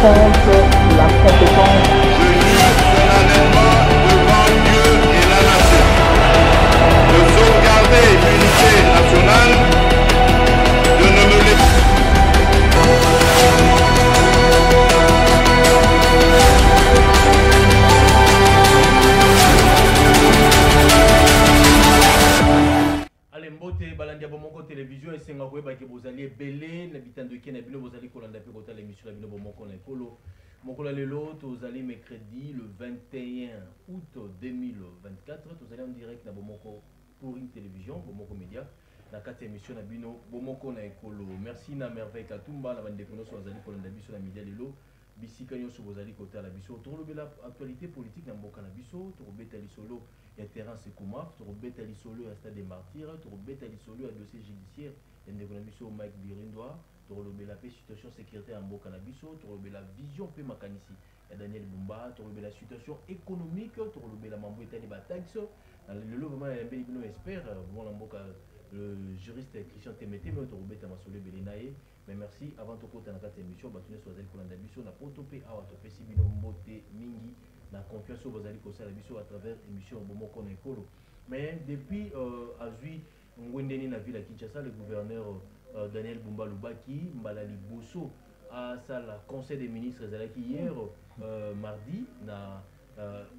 contre la compétence. Je jure solennellement devant Dieu et la nation de sauvegarder l'unité nationale, de ne me laisser. Allez, mbote balandi bomoko télévision et senga koyeba ke bozali ebele na bitando ke na bino bozali kolanda pe kota l'émission na bino bomoko na ekolo mokolo lelo tozali mercredi le 21 août 2024 tozali en direct na bomoko pour une télévision bomoko média na kati émission na bino bomoko na ekolo. Merci na merveille Katumba na bande kono so bazali kolanda biso na media lelo bisika nyonso bozali kota la biso tolobela actualité politique na mboka na biso tobeta lisolo ya Terence Koumar tobeta lisolo ya Stade des Martyrs tobeta lisolo ya dossier judiciaire ya ndeko na biso Mike Birindwa tolobela pe situation sécuritaire ya mboka na biso tolobela vision pe makanisi ya Daniel Bumba tolobela situation économique tolobela mambo etali ba taxe lelo vraiment ya mbeli bino expert bon na mboka le juriste Christian Temete mais tolobeta masolo belenaye. Mais merci avant de côté dans cette émission batune sur Kolanda biso na poto pe awa to pesi bino mbote mingi na confiance au bazali ko sala biso à travers émission bomoko na ekolo. Mais depuis azui ngwendeni na ville à Kinshasa le gouverneur Daniel Bumba Lubaki mbala liboso à sala conseil des ministres ezalaki hier mardi na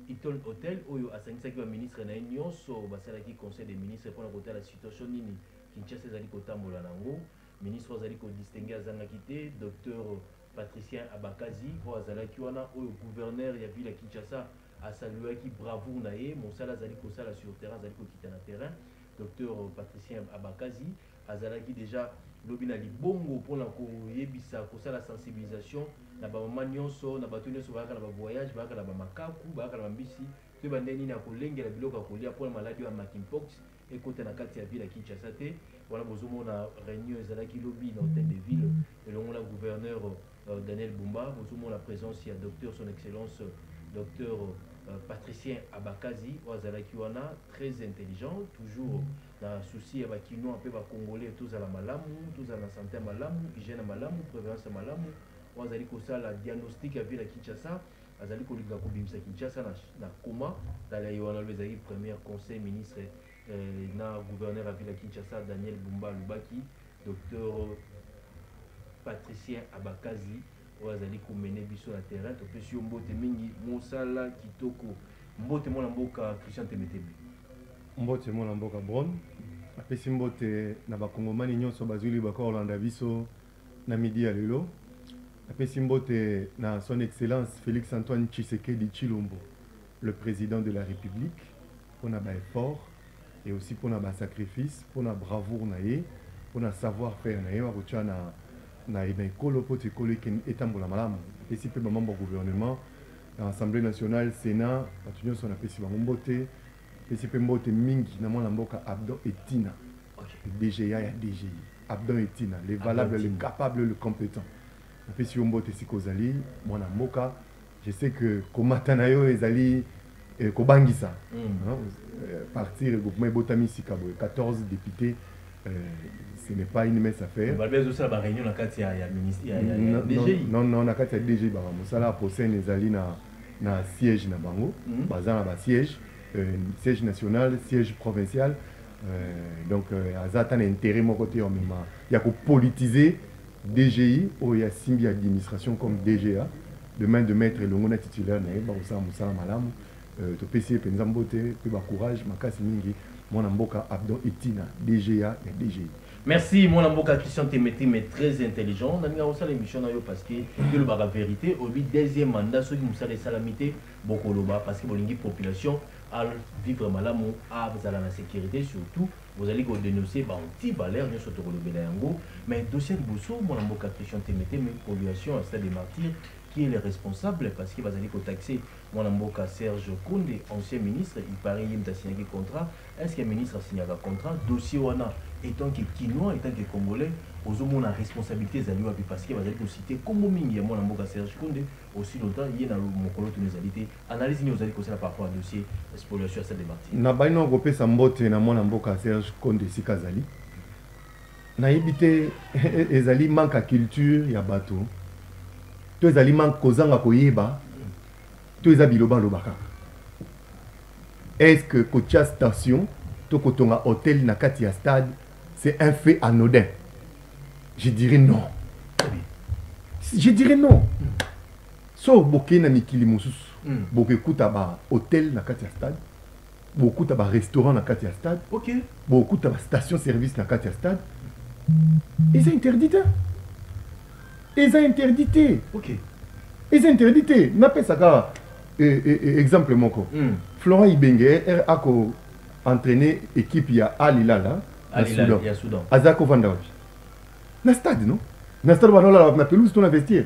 Hilton Hotel oyo asangisa ki ba ministre na nyonso basalaki conseil des ministres pour na côté la situation nini Kinshasa ezali ko tambola nango. Ministre Ozaliko distingué à Zangakité, docteur Patricien Abakazi, ou Azalakiwana, ou gouverneur de la ville de Kinshasa, a salué qui bravoure naé, mon sala Zaliko sala sur terrain, Zaliko qui est dans terrain, docteur Patricien Abakazi, Azalaki déjà lobina li bongo pour la koyebisa ko sala sensibilisation na ba manionso na ba tunyo so ba na ba voyage ba na ba makaku ba na ba mbisi to ba ndeni na kolengela biloko kolia pour la maladie ya monkeypox et côté na kati ya ville ya Kinshasa te. Voilà, nous avons réunion ezalaki lobby dans l'hôtel de ville et l'on a gouverneur Daniel Bumba, nous avons la présence il y a docteur son excellence docteur Patricien Abakazi Wazalaki wana très intelligent toujours dans souci avec kino un peu ba congolais tous à la malamu tous à la santé malamu hygiène malamu prévention malamu wazali ko sala diagnostic ya ville ya Kinshasa azali ko linga ko bimisa Kinshasa na coma dans la wana bezali premier conseil ministre na gouverneur à ville Kinshasa Daniel Bumba Lubaki docteur Patricien Abakazi wazali ko mener biso na terrain to pesi mbote mingi mosala kitoko mbote mona mboka Christian Temete mbote mona mboka Bron apesi mbote na bakongomani nyonso bazuli bakolanda biso na midi ya lelo apesi mbote na son excellence Félix Antoine Tshisekedi Tshilombo le président de la République pour na ba effort et aussi pour notre sacrifice, pour notre bravoure, pour notre savoir-faire, na ekolo po tekolo ken etambola malamu esi pe ba membre gouvernement l'Assemblée nationale Sénat batunyo so na pesi ba mbote pesi pe mbote mingi na mwana mboka Abdon Etina DGA ya DGI Abdon Etina les valables les capables les compétents na pesi mbote sikozali mwana mboka je sais que komata yo ezali kobangisa partir regroupement Botami Sikabo 14 députés ce n'est pas une mince affaire. Non, non, na kati ya DG ba mosala procès ezali na siège na bango, bazana ba siège national, siège provincial. Donc azata na intérêt mon côté en même il y a ko politiser DGI ou il y a simbi administration comme DGA demain de mettre le titulaire na ba osala malamu to PC penza mbote pe ba courage makasi mingi mon mboka Abdon Etina DGA et DGI. Merci mon amboka Christian Temete mais très intelligent. Nani a l'émission parce que le la vérité au deuxième mandat ceux qui nous savent salamité beaucoup loba parce que bolingi population à vivre malamu à la sécurité surtout vous allez go dénoncer ba anti valeur ne surtout le yango mais dossier de Bosso mon amboka Christian Temete mais pollution à Stade des Martyrs qui est le responsable parce qu'il va aller taxer mon amboka Serge Koundé ancien ministre il paraît qu'il a signé un contrat est-ce que le ministre a signé un contrat dossier wana étant que Kinois, étant que Congolais, aux hommes la responsabilité zaliwa parce que va aller citer comme mingi ya mwana mboka Serge Koundé aussi longtemps il y a na mokolo tunezalité analyse ni ozali kosala par rapport à dossier spoliation à Stade des Martyrs na baino kopesa mbote na mwana mboka Serge Koundé sikazali na yebite ezali manque à culture ya bato to ezali man kozanga koyeba to eza biloba lobaka. Est-ce que kotia station to kotonga hôtel na kati ya stade c'est un fait anodin? Je dirais non. Je dirais non. So boke na mikili mosusu boke kuta ba hôtel na kati ya stade, boke kuta ba restaurant na kati ya stade, OK, boke kuta ba station service na kati ya stade. Ils ont interdité. Ils ont interdité. OK. Ils ont interdité. N'a pas ça exemple moko. Florent Ibenge a entraîné équipe ya Al Hilal là. Al Hilal ya Soudan. Azako Vandawabi. Na stade non? Na stade na pelouse ton investir.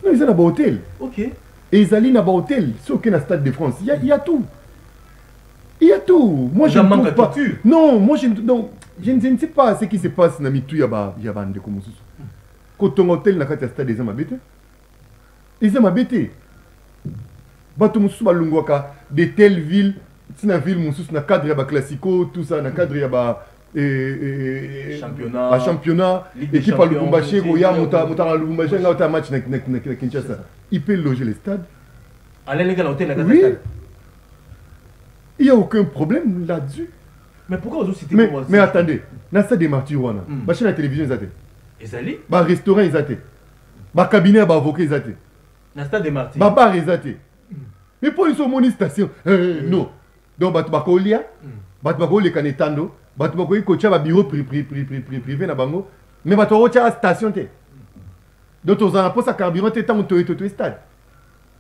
Non, ils ont un hôtel. OK. Et ils allaient dans un hôtel. C'est aucun stade de France. Il y a tout. Il y a tout. Moi je ne trouve pas. Non, moi je ne sais pas ce qui se passe dans Mitou Yaba Yabande comme ça. Quand ton hôtel n'a qu'à stade, ils ont m'habité. Ils ont m'habité. Bato Moussou Balungwaka, de telles villes, si na ville Moussou na cadre yaba classico, tout ça na cadre yaba championnat, équipe à Lubumbashi, Goya, Mouta Lubumbashi, là où un match na Kinshasa. Il peut loger les stades. Allez les gars, l'hôtel oui. Il n'y a aucun problème là-dessus. Mais pourquoi vous citez mais attendez, dans le stade des martyrs, la chaîne de télévision, ils ont été. Ils allaient? Le restaurant, ils ont été. Le cabinet, avocat, ils ont été. Dans le stade des martyrs. Le bar, ils ont été. Mais pour ils sont mon station. Non. Donc, Batoubakolia, Batoubakolia, Kanetando, Batoubakolia, Kocha, bureau privé, na bango. Mais Batoubakolia, station. Donc, on a posé à carburant, tant que tu es stade.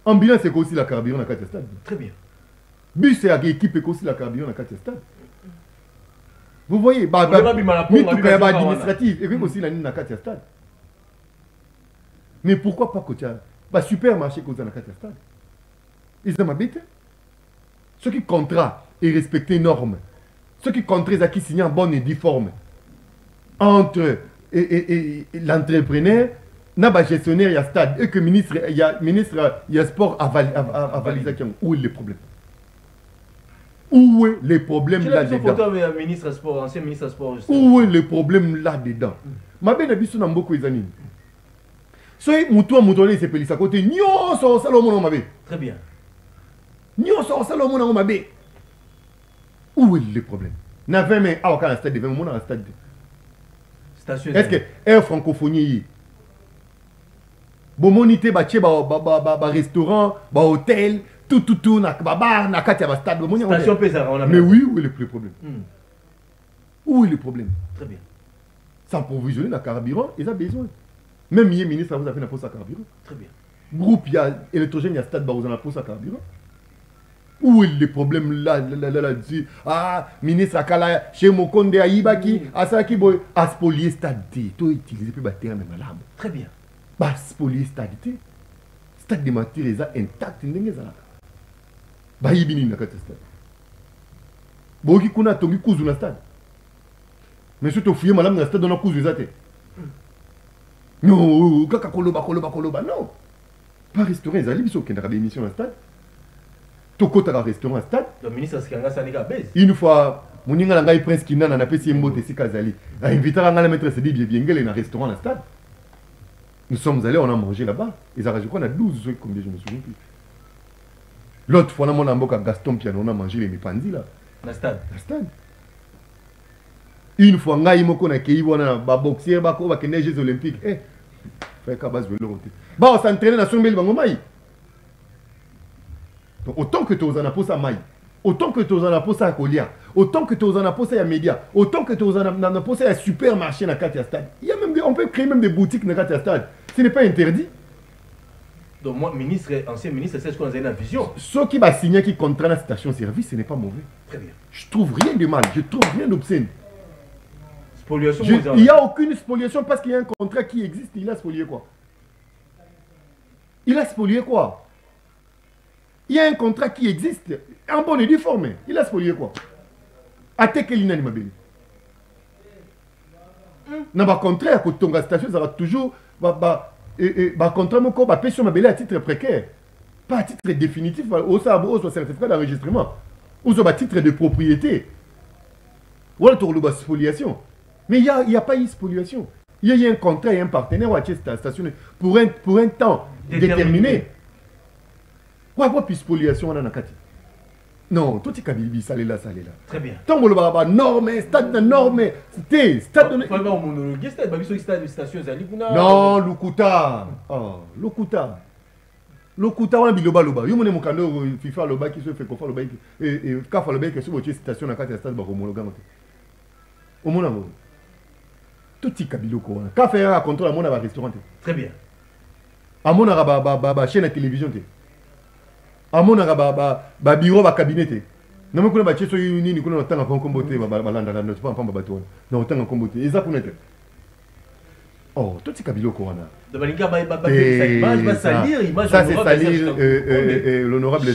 Ambulance, c'est aussi la carburant dans le stade. Très bien. Bus, c'est l'équipe aussi la carburant dans le stade. Vous voyez, administratif, et puis aussi la ligne dans le stade. Mais pourquoi pas Kocha? Supermarché dans le stade. Ils ont habité. Ceux qui contrat et respectent les normes, ceux qui contrat qui signent en bonne et due forme entre l'entrepreneur, n'a gestionnaire, il y a stade, et que ministre, il y a sport à valiser. Où est le problème? Où est le problème là-dedans? Ministre sport, ancien ministre sport. Où est le problème là-dedans? Ma belle habitude dans beaucoup de amis. Soyez mouton, moutonné, c'est pelissa côté. Nyon, so salomon ma belle. Très bien. Nyon, so salomon ma belle. Où est le problème? Na 20 mai, ah, au stade de 20 mois, dans le stade. Est-ce que Air Francophonie, bon monité, restaurant, hôtel, tout, na bar, na katia, stade, station Pézara, mais oui, où est le problème? Où est le problème? Très bien. Sans provisionner le carburant, ils ont besoin. Même le ministre, vous avez une poste à carburant. Très bien. Groupe, il y a électrogène, il y a stade, vous avez une poste à carburant. Où est le problème là-dessus? Ah, ministre Akala, chez Mokonde, Aïbaki, Asaki Boy, à spolier stade, tu utilises plus bâtir même malade. Très bien. Bah, spolier stade, stade de matière est intact, n'est-ce pas? Bah, il y a un stade. Boki kuna tongi kuzu na stade. Mais si tu fouilles madame na stade, on a kuzu zate. Non, kaka koloba, non. Pas restaurant, ils allaient, ils sont qui n'ont émission na stade. Toko ta restaurant à stade. Le ministre Skanga Sanika baise. Une fois, mon inga ngai prince Kinana na pesi mbote si kazali. A invité à la maîtresse de bien dans un restaurant à stade. Nous sommes allés, on a mangé là-bas. Ils ont rajouté qu'on a 12 jours, combien je me souviens plus. L'autre fois, on a mangé Gaston Piano, on a mangé les mépandis là. Na stade. Une fois, on a eu un boxeur, on a eu les Jeux Olympiques. Eh, il faut on s'entraîne dans son bel bangomaï. Autant que tu as posé à Maï, autant que tu as posé à Kolia, autant que tu as posé à Média, autant que tu as posé à supermarché dans Katia Stade. Il y a même on peut créer même des boutiques dans Katia Stade. Ce n'est pas interdit. Donc moi, ancien ministre, c'est ce qu'on a une vision. Ceux qui va signer qui contrat la station-service, ce n'est pas mauvais. Très bien. Je trouve rien de mal, je trouve rien d'obscène. Spoliation. Il n'y a aucune spoliation parce qu'il y a un contrat qui existe. Il a spolié quoi? Il a spolié quoi? Il y a un contrat qui existe, en bonne et due forme. Il a spolié quoi? Attaque l'inanimabilité. Dans le contraire, quand on a station, ça va toujours. Contrat, mon corps, payer sur ma belle à titre précaire. Pas à titre définitif, au certificat d'enregistrement. Ou à titre de propriété. Ou alors, tu as spoliation. Mais il n'y a pas eu spoliation. Il y a eu un contrat et un partenaire à cette station pour un temps. déterminé. Quoi puis spoliation on a nakati. Non, tout est kabili salela. Très bien. Tant que le norme, stade de norme, stade de. Faut avoir homologué stade, bah biso stade de station zali kuna. Non, Lukuta. Oh, Lukuta. Lokuta wana biloba loba. Yo mone mokando FIFA loba qui se fait kofa loba et kafa loba qui se voit station na kati ya stade ba homologa ngote. Au mona ngo. Tout est kabilo ko wana. Ka faire contrôle mona ba restaurant. Très bien. Amona ba chaîne de télévision te. Amona ba bureau ba cabinet. Non mais kuna ba cheso nini kuna tanga pa kombote ba landa na pas pa ba to. Non tanga kombote. Eza kuna te. Oh, tout est kabilo ko wana. De Balinga va salir image. Ça c'est salir l'honorable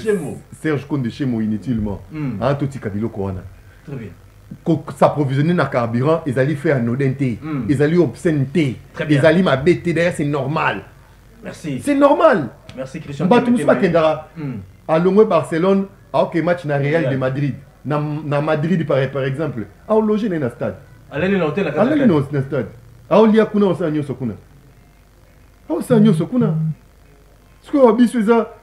Serge Konde Chemo inutilement. Ah tout est kabilo ko wana. Très bien. S'approvisionner dans carburant, ils allaient faire anodinité, ils allaient obscénité, ils allaient m'abêter derrière, c'est normal. Merci. C'est normal. Merci Christian. À Longwe Barcelone, ok match na Real de Madrid, na Madrid par exemple, à loger dans le stade. Allez dans le stade. À Olia kuna osanyo sokuna. Osanyo sokuna. Ce que obi ça,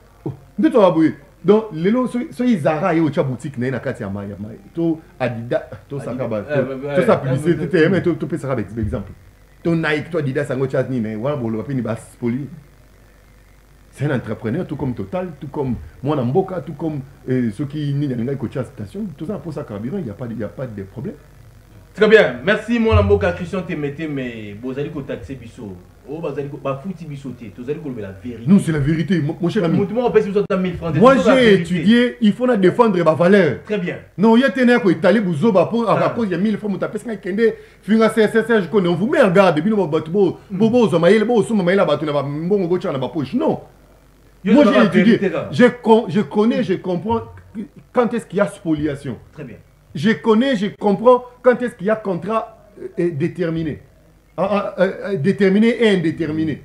de toi aboué. Donc les lots soyez Zara et au boutique na kati ya maya to Adidas to Sakaba to sa publicité mais to peut ça avec exemple. To Nike to Adidas sango chasni mais voilà bolo pa ni bas poli. C'est un entrepreneur tout comme Total, tout comme moi Namboka, tout comme ceux qui n'y a pas de station, tout ça pour ça carburant, il n'y a pas de problème. Très bien, merci mon Namboka Christian Temete mais bozali ko taxer biso. Oh bazali ko ba fouti biso te, tozali ko la vérité. Non, c'est la vérité mon cher ami. Moi j'ai étudié, il faut la défendre ma valeur. Très bien. Non, il y a tenu ko itali buzo ba pour à cause il y a 1000 fois mutapes nga kende finga CSS je connais on vous met en garde bino batu bobo zo maïle bo so maïla batu na ba mbongo go na ba poche. Non. Moi j'ai étudié, je connais, je comprends quand est-ce qu'il y a spoliation. Très bien. Je connais, je comprends quand est-ce qu'il y a contrat déterminé. Déterminé et indéterminé.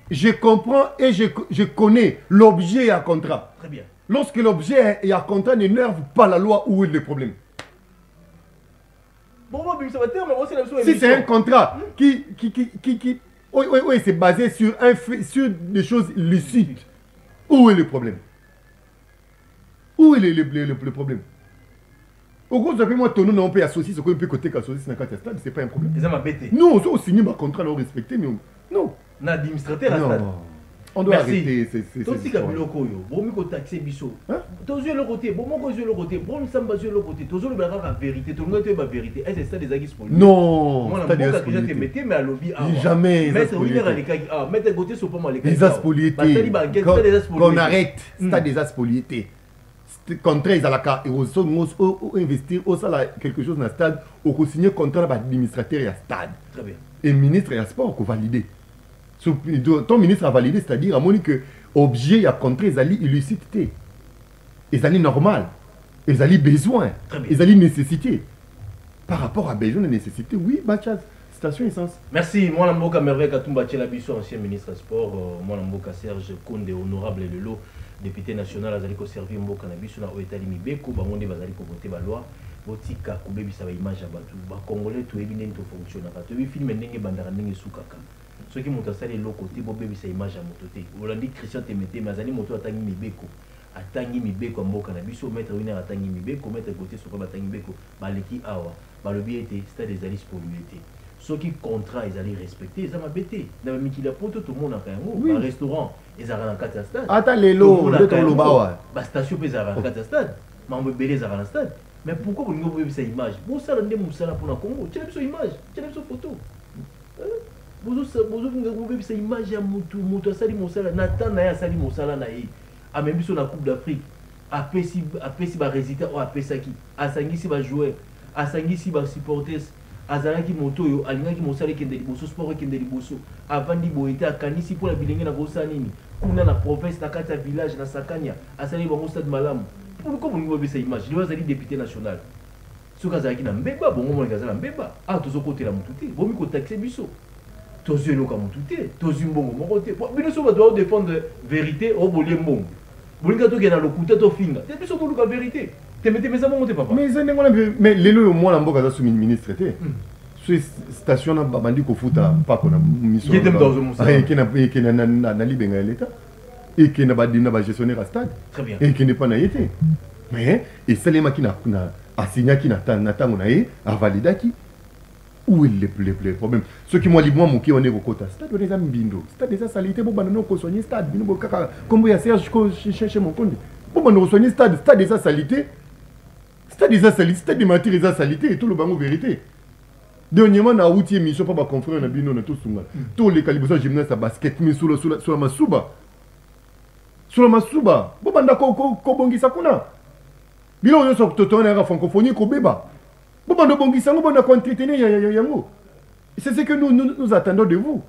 Je comprends et je connais l'objet à contrat. Très bien. Lorsque l'objet est à contrat n'énerve pas la loi, où est le problème? Si c'est un contrat qui oui, c'est basé sur des choses licites, où est le problème? Où est le problème? Au gros, moi, ton nom, on peut associer ce qu'on peut côté qu'associer dans le stade, c'est pas un problème. Non, on doit signer un contrat, on respecter, mais non. L'administrateur on doit arrêter ces histoires. Bon, il faut taxer biso. Tous yeux le côté, bon, moi, yeux le côté, bon, ça m'a yeux le côté. Tous yeux le la vérité, tout le monde est la vérité. Est-ce que c'est des agis politiques? Non, c'est des agis politiques. Mais à lobby, jamais. Mettre mettre côté sur pas mal les as politiques. Qu'on arrête, c'est des as politiques. Contrat ils allaient investir au salaire quelque chose dans le stade au signer contrat l'administrateur et stade. Très bien. Et ministre et sport qu'on validé. Ton ministre a validé, c'est-à-dire à mon que objet à contrat ils allaient illicité. Ils allaient normal. Ils allaient besoin. Ils allaient nécessité. Par rapport à besoin et nécessité, oui, Bachaz, station essence. Merci. Moi Namboka Merveille Katumba Tchelabiso, ancien ministre sport. Moi Namboka Serge Konde, honorable Lelo. Député national azali ko servir mboka na biso na oetali mibeko bangonde bazali ko voter ba loi botika ko bebisa ba image abatu ba congolais to ebi ndenge to fonctionner to bi film ndenge bandara ndenge sukaka soki moto asali loko te bo bebisa image ya moto te olandi Christian Temete mazali moto atangi mibeko mboka na biso maître winner atangi mibeko maître côté soko batangi mibeko baleki awa balobi ete stade des alis polluité ceux qui contrat ils allaient respecter ils ont bêté dans mikila poto tout le monde a fait un restaurant ils ont un carte stade attends les lots de ton loba ba station ils ont un carte stade mambo belé ils ont un stade mais pourquoi vous n'avez pas cette image vous ça ndé musala pour na Congo tu as vu cette image tu as vu cette photo vous avez cette image ya mutu asali musala Nathan na ya asali musala na yi a même sur la Coupe d'Afrique a pesi ba résultat o a pesaki a sangisi ba joueur a sangisi ba supporters azalaki moto yo alingaki mosala kende liboso sport kende liboso avandi boyete akanisi pour la bilenge na kosa nini kuna na province na kati ya village na Sakanya asali bango stade malamu pourquoi vous ne voyez pas cette image lui azali député national soka azalaki na mbeba bongo mo ngazala mbeba tozo kotela mutu te bomi ko taxer biso tozo eloka mutu te tozo mbongo moko te bino so ba doit défendre vérité o bolie mbongo bolinga to gena lokuta to finga te biso ko luka vérité. Mais les lois au moins la mboka za sous ministre te. station na bandi ko futa pas qu'on a mission Qui était dans un musée. et qui na libenga l'état et qui na ba gestionnaire à stade Très bien. et qui n'est pas na été mais et Salema qui na assigné qui na tango na ye a validé qui où est le problème ceux qui moi libre mon qui on est au quota stade on est ambindo stade déjà salité bon banano ko soigner stade bino kaka comme ya Serge ko chercher mon compte bon banano soigner stade déjà salité stade déjà salité stade de matière déjà salité et tout le bango vérité. Dernièrement, na outil émission pas confrère na bino na tout sunga. Tous les calibres gymnase à basket mais sur la masuba. Sur la masuba. Bo banda ko bongisa kuna. Bilo yo so toto na francophonie ko beba. Bo banda bongisa ngo banda ko entretenir yango. C'est ce que nous attendons de vous.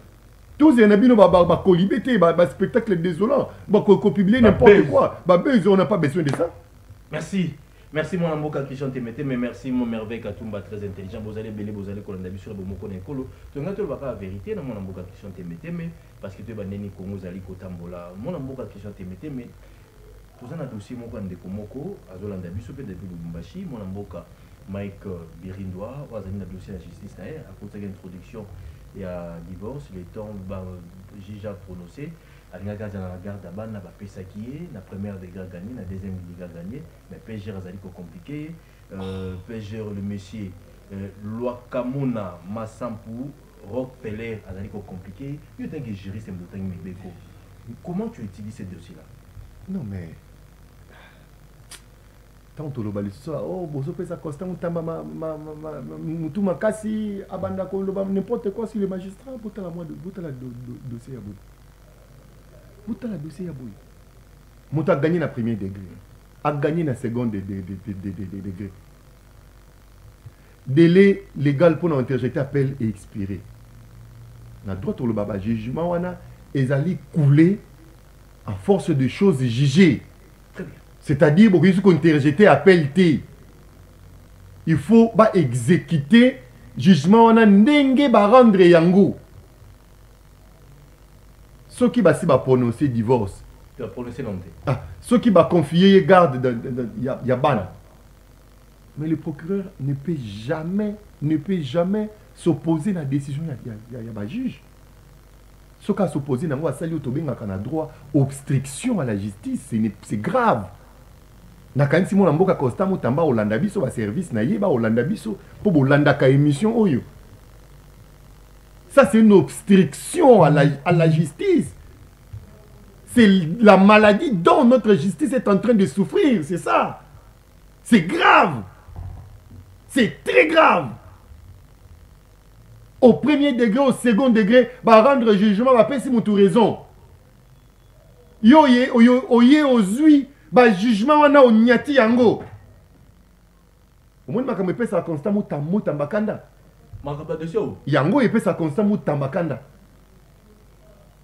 Tous les nabino ba colibété ba spectacle désolant, ba ko publier n'importe quoi. Ba on n'a pas besoin de ça. Merci. Merci mon amboka qui chante mété, mais merci mon merveille Katumba très intelligent. Vous allez belé, vous allez coller sur le bomoko n'ekolo. Tu n'as pas la vérité dans mon amboka qui chante mété, mais parce que tu es banani Congo zali kotambola. Mon amboka qui chante mété, mais tout ça n'a dossier mon kan de Komoko, azolanda biso pe depuis Lubumbashi, mon amboka Mike Birindoa, ou azali na dossier la justice na à cause de l'introduction et à divorce, les temps juge a prononcé. Alingaka dans la garde d'Abana, la première des gars gagnés, la deuxième des gars gagnés, mais PGR a compliqué. PGR le monsieur Loakamuna Massampu, Rock Peller a compliqué. Il y a des juristes et des comment tu utilises ces dossiers-là? Non mais tant que le balise oh bozo pesa constant tamba mutu makasi abanda ko n'importe quoi si le magistrat bota la moi de bota la dossier à bout. Bota la dossier à bout. Mutu a gagné na premier degré, a gagné na second degré. Délai légal pour interjeter appel et expirer. Na droit au le baba jugement wana ezali couler en force de choses jugées. Très bien. C'est-à-dire qu'on interjeter appel T. Il faut exécuter jugement on a ndenge ba rendre yango. Ceux qui va prononcer divorce. Tu as prononcé non. Ah, ceux qui va confier garde ya bana. Mais le procureur ne peut jamais s'opposer à la décision du juge. Ce qui s'opposer à la droit, obstruction à la justice, c'est grave. Nakani si mon amboka constant mutamba Olanda biso ba service na yeba Olanda biso pour Olanda ka émission oyo. Ça c'est une obstruction à la justice. C'est la maladie dont notre justice est en train de souffrir, c'est ça. C'est grave. C'est très grave. Au premier degré, au second degré, va rendre jugement, va passer mon raison. Oye ozui, va jugement wana onyati yango. Au moins makambe pesa constant mutambakanda. Makaba de show. Yango pesa constant mutambakanda.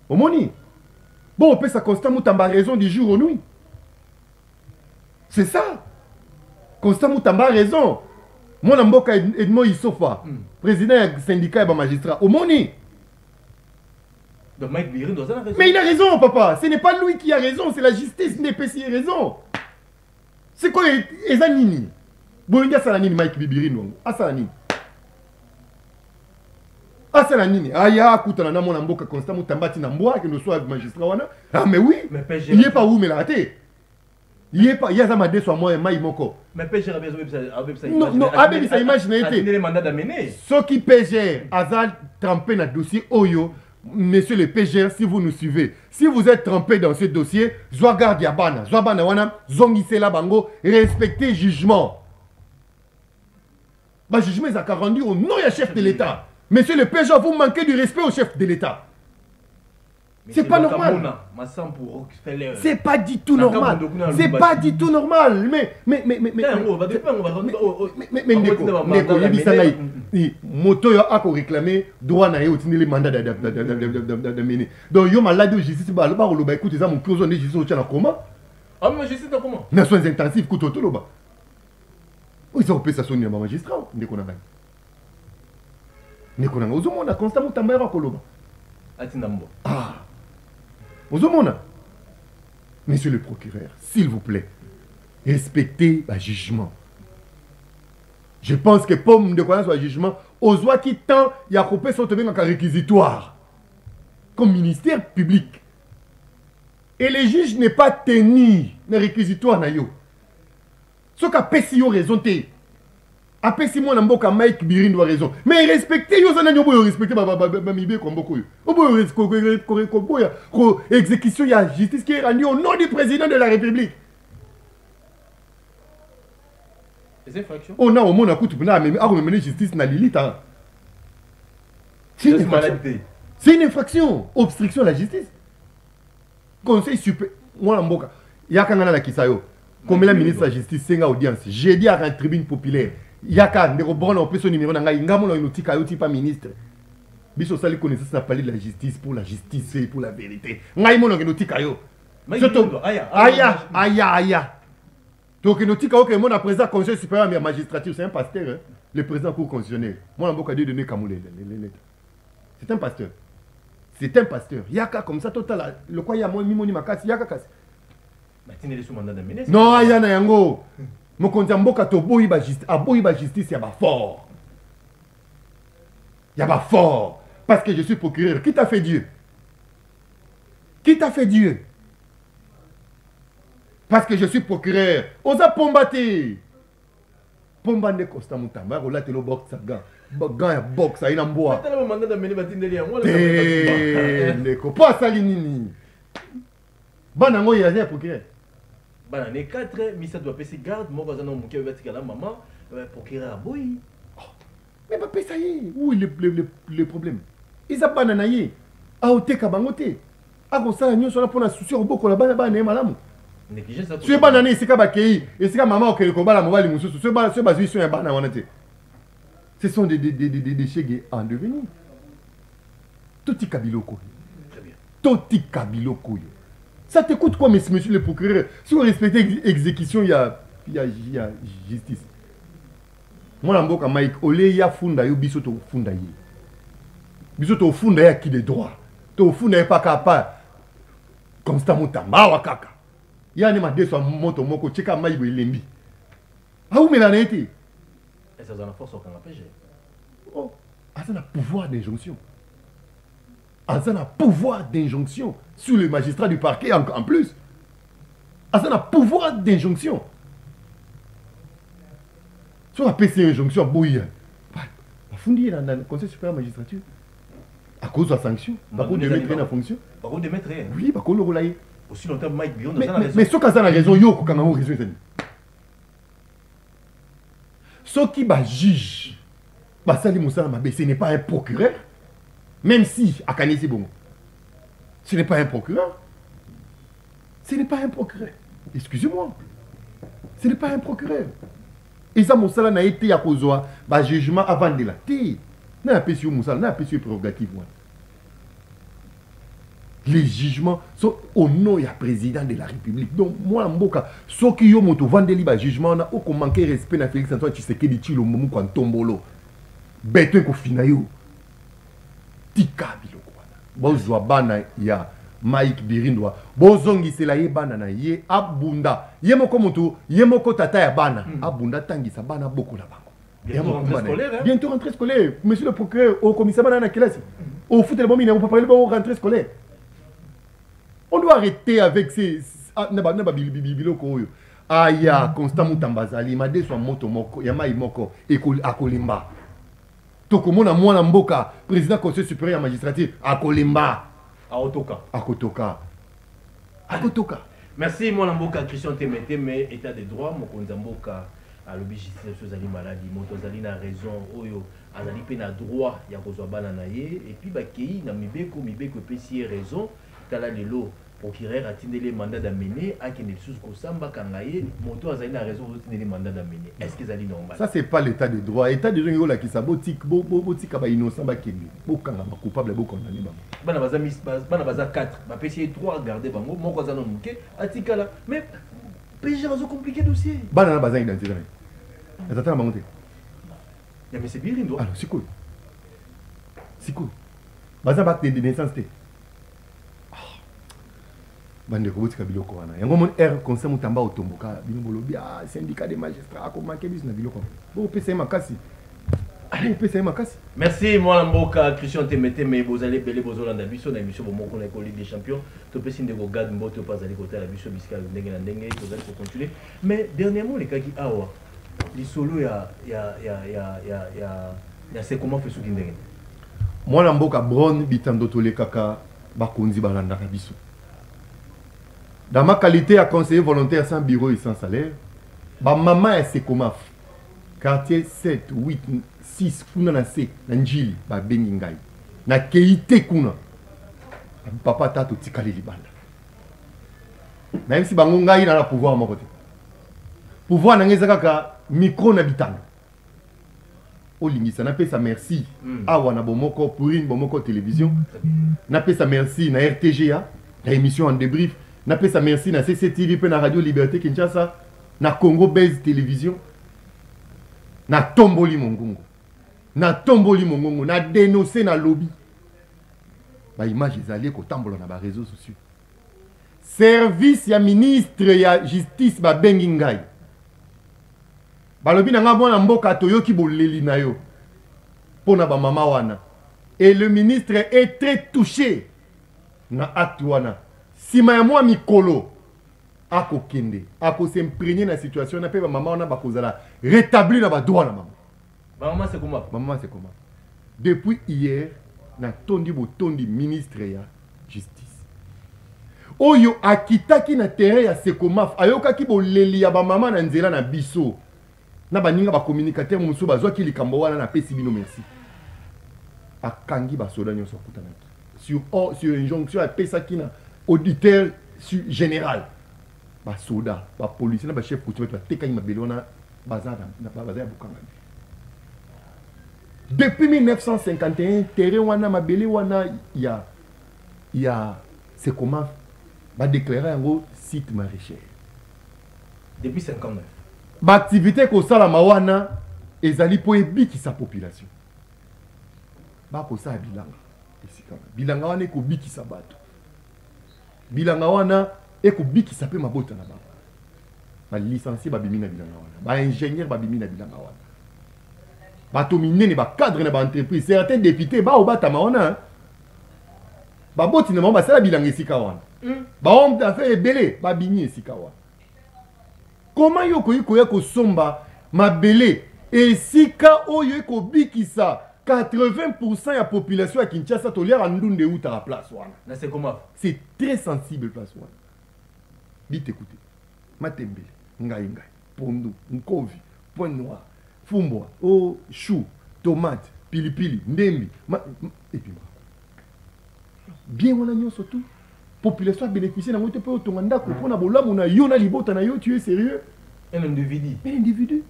Au moni. Bon, pesa constant mutamba raison du jour au nuit. C'est ça. Constant mutamba raison. Mon amboka Edmond Issofa, président du syndicat et magistrat. Au moni. Donc Mike Birin doit avoir raison. Mais il a raison, papa. Ce n'est pas lui qui a raison, c'est la justice qui a raison. C'est quoi Ezanini? Boinga Salanini, Mike Birin. Asalanini. Asalanini. Aya, Koutana, mon amboka constant mutambati namboa, que nous soit magistrat. Ah, mais oui. Mais il n'y est pas où, mais la raté. Il n'y a pas, il y a Zamadé soit moi et Maï Moko. Mais PGR a besoin de non, non, Abel, ça imagine. Les mandats d'amener. Ceux qui PGR, Azal, trempé dans le dossier Oyo, monsieur le PGR, si vous nous suivez, si vous êtes trempé dans ce dossier, Zouagar Diabana, Zouabana Wana, Zongisela Bango, respectez jugement. Le jugement, il a rendu au nom du chef de l'État. Monsieur le PGR, vous manquez du respect au chef de l'État. C'est pas normal. C'est pas du tout normal. C'est pas du tout normal. Mais moto yo a réclamé droit na yo les mandats d'amener. Donc yo malade de justice ba ba lo ba écoute ça mon cause on est justice au tient comment? Ah mais justice comment? Na soins intensifs couteau tout là-bas. Oui ça peut ça sonner un magistrat ndeko na ba. Ndeko na ozo mona constamment tambara ko loba. Atinambo. Ah. Monsieur le procureur, s'il vous plaît, respectez le jugement. Je pense que pomme de quoi soit jugement, ozwa qui temps ya kopé so tobé ngaka réquisitoire comme ministère public. Et les juges n'est pas tenu na réquisitoire na yo. Ce qu'a pesi yo raison te. Apesi moi na mboka Mike Birin doit raison. Mais respecter yo sana nyobo respecter ba mibe comme beaucoup yo. Obo exécution ya justice qui est rendue au nom du président de la République. C'est infraction. On a au monde à coup na mais a mener justice na lilita. C'est une infraction. C'est une infraction, obstruction à la justice. Conseil super moi na mboka yakanga na kisayo. Comme la ministre de la justice senga audience. J'ai dit à la tribune populaire. Yaka ndeko bon on peut son numéro nanga ngamo no inotika yo pas ministre. Biso sali connaissance na parler de la justice pour la justice et pour la vérité. Ngai mono inotika yo. Aya. Donc inotika yo que mon président conseil supérieur de la magistrature, c'est un pasteur hein? Le président cour constitutionnel. Moi mboka de donner Kamoulé. C'est un pasteur. C'est un pasteur. Yaka comme ça total le quoi ya moi mimoni makasi yaka kasi. Non, aya na yango. Mokonzi mboka to boyi ba justice ya ba fort. Ya ba fort parce que je suis procureur. Qui t'a fait Dieu? Qui t'a fait Dieu? Parce que je suis procureur. Oza pombate. Pombande Costa Mutamba, rola te lo box gant. Gant ya box ina mboa. Tala mandat d'amener batindeli yango. Ndeko pas salinini. Bana ngo ya procureur. Bana ne 4 misa doit passer garde moi bazana muke batika la maman procureur aboyi. Mais pas ça y où est le problème? Ils a banana yi. A oteka bangote. A ko sala nyo so la pona souci oboko la bana bana malamu. Négligence ça. Tu es banana isika bakei, isika maman okele ko bala mobali mususu. Ce bazu sont ya bana wana te. Ce sont des déchets en devenir. Toti kabiloko. Très bien. Toti kabiloko. Ça te coûte quoi, monsieur le procureur? Si vous respectez l'exécution, il y a justice. Moi, je suis Mike, Olé, il y a funda, il y a bisoto funda. Bisoto funda, il y a qui de droit. To funda, il n'y a pas capable. Constamment, tamba, wakaka. Il y a un démon de moto, moko, tcheka, maïbo, il lembi. Ah, où, mais la été? Et ça, dans la force au canapé. Oh, ça a un pouvoir d'injonction. Ça a un pouvoir d'injonction sur le magistrat du parquet en plus. Ça a un pouvoir d'injonction. Sur la PC injonction, bouillir. On fondit dans le Conseil supérieur de la magistrature. À cause de la sanction. Par contre, de mettre rien en fonction. Par contre, de mettre rien. Oui, par contre, le rôle. Aussi longtemps, Mike Biron, mais ce qu'on a raison, yo, quand on a raison, ce qui va juge, ce n'est pas un procureur. Même si, à Kanye, c'est bon. Ce n'est pas un procureur. Ce n'est pas un procureur. Excusez-moi. Ce n'est pas un procureur. Et ça, Moussala n'a été à cause de jugement avant de la thé. N'a pas sur Moussala, n'a pas sur prérogative. Les jugements sont au nom du président de la République. Donc, moi, Mboka, ceux qui ont vendu le jugement, on a aucun manqué de respect à Félix Antoine Tshisekedi Tshilo Momu quand tombolo. Beto ko finayo. Tika biloko wana. Bozwa bana ya Mike Birindwa. Bozongi sela ye bana na ye abunda. Ye moko mutu, ye moko tata ya bana. Abunda tangisa bana boko la bango. Bientôt rentrée scolaire. Monsieur le procureur, au commissariat dans la classe. Au foot, on peut parler de rentrée scolaire. On doit arrêter avec ces. Aya, Constant Moutambazali, Made soit moto moko, Yamaï moko, Ekol Akolimba. Tokomona mwana mboka, président conseil supérieur magistrature, Akolimba. Aotoka. Akotoka. Merci, mon mboka, Christian Temete, mais état de droit, mon konzamboka, à l'objectif de la maladie, mon tozali na raison, oyo, azali pe na droit, ya kozwa bana na ye, et puis bakei, na mibeko pesi raison, tala lelo. Procureur a tenu les mandats d'amener à qui ne sous Kosamba Kangaye, moto a la raison de tenir les mandats d'amener. Est-ce que c'est normal? Ça, c'est pas l'état de droit. L'état de droit qui s'abotique, botique, innocent, Bokanga, coupable, condamné. Banabaza 4, ma PC 3, regardez, mon cousin non mouké, Atikala. Mais, PG, c'est compliqué dossier. Banabaza identité. Attends, ma montée. Mais c'est bien, alors, c'est cool. C'est cool. Baza bac de naissance. Bande ko botika biloko wana yango mon R conseil mutamba otomboka bino bolobi syndicat des magistrats ko manquer bis na biloko bo pesa makasi allez pesa ma casse. Merci moi Mboka Christian Temete mais vous allez belé bozolanda biso na émission bomoko na Ligue des Champions to pesi ndeko gad mboto pas aller côté la biso biska ndenge na ndenge to allez continuer mais dernièrement les kaki awa les solo ya c'est comment fait souki ndenge moi na Mboka Bron bitando to le kaka bakonzi balanda ka biso. Dans ma qualité à conseiller volontaire sans bureau et sans salaire, ba maman est Sekomaf. Quartier 7, 8, 6, kuna na se, na njili, ba bengi ngai. Na keite kuna. Papa tato tikali libanda. Même si bango ngai na pouvoir à mon côté. Pouvoir na ngeza kaka micro na bitano. Olingisa na pesa merci. Awa na bomoko pour une bomoko télévision. Na pesa merci na RTGA, la émission en débrief. Na pesa merci na CCTV pe na Radio Liberté Kinshasa, na Congo Base Télévision. Na tomboli mongongo. Na tomboli mongongo, na dénoncé na lobby. Ba image ezali ko tambola na ba réseaux sociaux. Service ya ministre ya justice ba bengi ngai. Ba lobby na nga bona mboka toyoki boleli na yo. Pona ba mama wana. Et le ministre est très touché na acte wana. Sima ya mwa mikolo ako kende, ako s'imprégner na situation na pe ba mama wana ba kozala rétablir na ba droit na maman. Maman c'est comment? Maman c'est comment? Depuis hier na tondi botondi ministre ya justice. Oyo akitaki na terrain ya Sekomaf, ayokaki boleli ya ba mama na nzela na biso. Na baninga ba communicateur musu bazwaki likambo wana na pesi bino merci. Akangi ba soda nyonso kutanaki. Sur injonction à pesaki na auditeur général. Ba soda, ba policier na ba chef coutumier ba tekani mabelo na bazar na bazar bukanga. Depuis 1951, terrain wana mabele wana ya c'est comment ba déclarer en site maraîcher. Depuis 59. Ba activité ko sala mawana ezali po ebiki sa population. Ba ko sa bilanga. Bilanga wana ko biki sa bato. Bilanga wana eko biki sa pe mabota na ba. Ba licencié ba bimina bilanga wana. Ba ingénieur ba bimina bilanga wana. Ba to minene ba cadre na ba entreprise, certains députés ba obata maona. Ba boti na ba sala bilanga esika wana. Ba homme d'affaires ebele ba bini esika wana. Comment yoko ya ko somba mabele esika oyo eko biki sa 80% ya population à Kinshasa tolère en ndunde uta la place wana. Là c'est comment? C'est très sensible place wana. Dites écoutez. Matembele, ngai, pondu, nkovi, point noir, fumbwa, chou, tomate, pilipili, ndembi, et puis bien wana nyonso tout. Population a bénéficié na ngote pe otonganda ko pona bolamu na yo na libota na yo, tu es sérieux? Un individu. Un individu.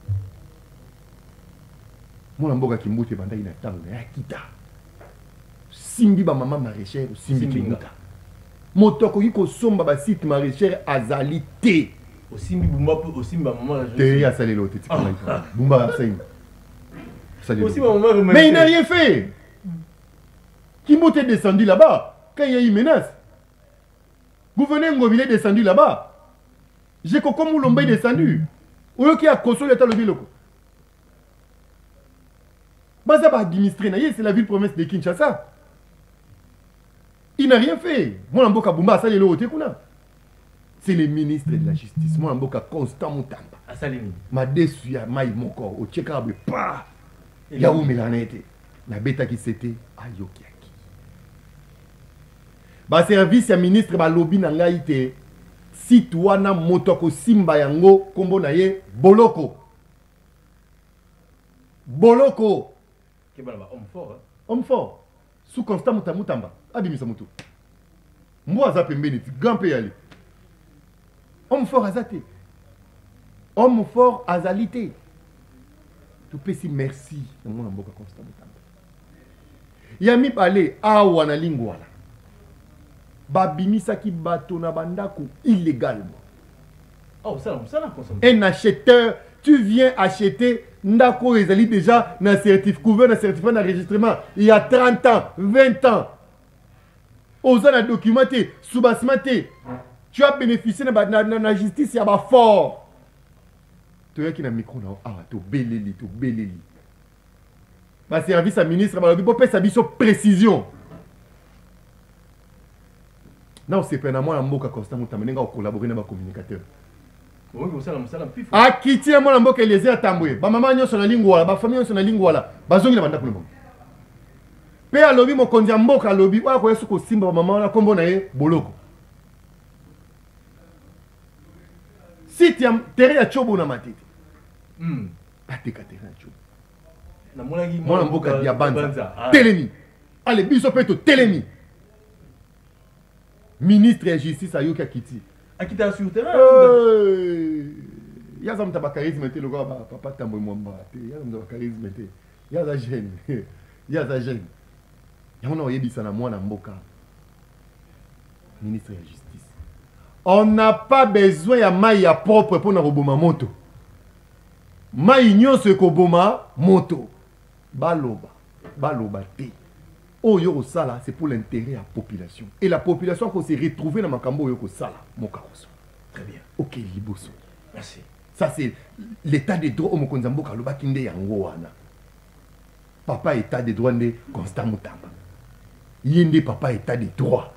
Mon mboka kimbote bandai na tango ya kita. Simbi ba mama maraîchère, simbi kinga. Motoko yiko somba ba site maraîchère azalité. Au simbi bumba au simba maman. Te ya salé l'autre, tu connais. Bumba saïm. Aussi maman. Mais il n'a rien fait. Kimbote est descendu là-bas quand il y a eu menace. Gouverneur Ngobile est descendu là-bas. J'ai Koko Moulomba est descendu. Ou qui a consolé l'état le biloko. Baza va administrer, c'est la ville-province de Kinshasa. Il n'a rien fait. Mon Mboka Bumba, ça c'est le ministre de la Justice. Mon Mboka Constant Moutamba. Asalini. Ma déçu ya maï moko au tchekabe pa. Ya ou melanete. Na beta qui c'était ayoki. Ba service ya ministre ba lobby na ngai te site wana motoko simba yango kombo na ye Boloko. Boloko. Qui est homme fort, hein? Homme fort. Sous Constant Moutamba. Abimisa Moutou. Moi, ça peut me grand pays. Homme fort azate. Homme fort azalité. Tu peux si merci. Mon amboka Constant Moutamba. Yami pale awa na lingwala. Babimisa ki bato na bandako illégalement. Oh, ça consomme. Un acheteur, tu viens acheter ndako ezali déjà na certificat couvert na certificat d'enregistrement il y a 30 ans, 20 ans. Osana documenté, sous-basmaté. Tu as bénéficié de la justice, il y a pas fort. Tu as qui na micro là, ah, tu beleli. ba service à ministre ba lobi po pesa biso précision na osepe na mwana mboka Constant Mutamba ndenge collaborer na ba communicateur akiti ya mwana mboka Eliezer Atambwe ba mama nyonso na lingwala ba famille nyonso na lingwala bazongi na banda kulombo pe alobi mokonzi ya mboka alobi oya koyesu kosimba ba mama wana kombo na ye boloko site ya tere ya Chobo na matete bateka tere ya Chobo mwana mboka ya Banza telemi ale biso pe to telemi ministre ya justice ayoki akiti akita sur terrain yaza muta ba charisme te lokwa ba papa Tambwe Mwamba te yaza muta ba charisme te yaza jeune yaza jeune yamona oyebisa na mwana mboka ministre ya justice on n'a pas besoin ya mai ya propre pour na roboma moto mai nyonso ekoboma moto baloba te oyo kosala c'est pour l'intérêt ya population et la population ko se retrouver na makambo oyo kosala mokaoso très bien ok liboso merci ça c'est l'état de droit omokonzi ya mboka alobaki nde yango wana papa état de droit nde Constant Mutamba ye nde papa état de droit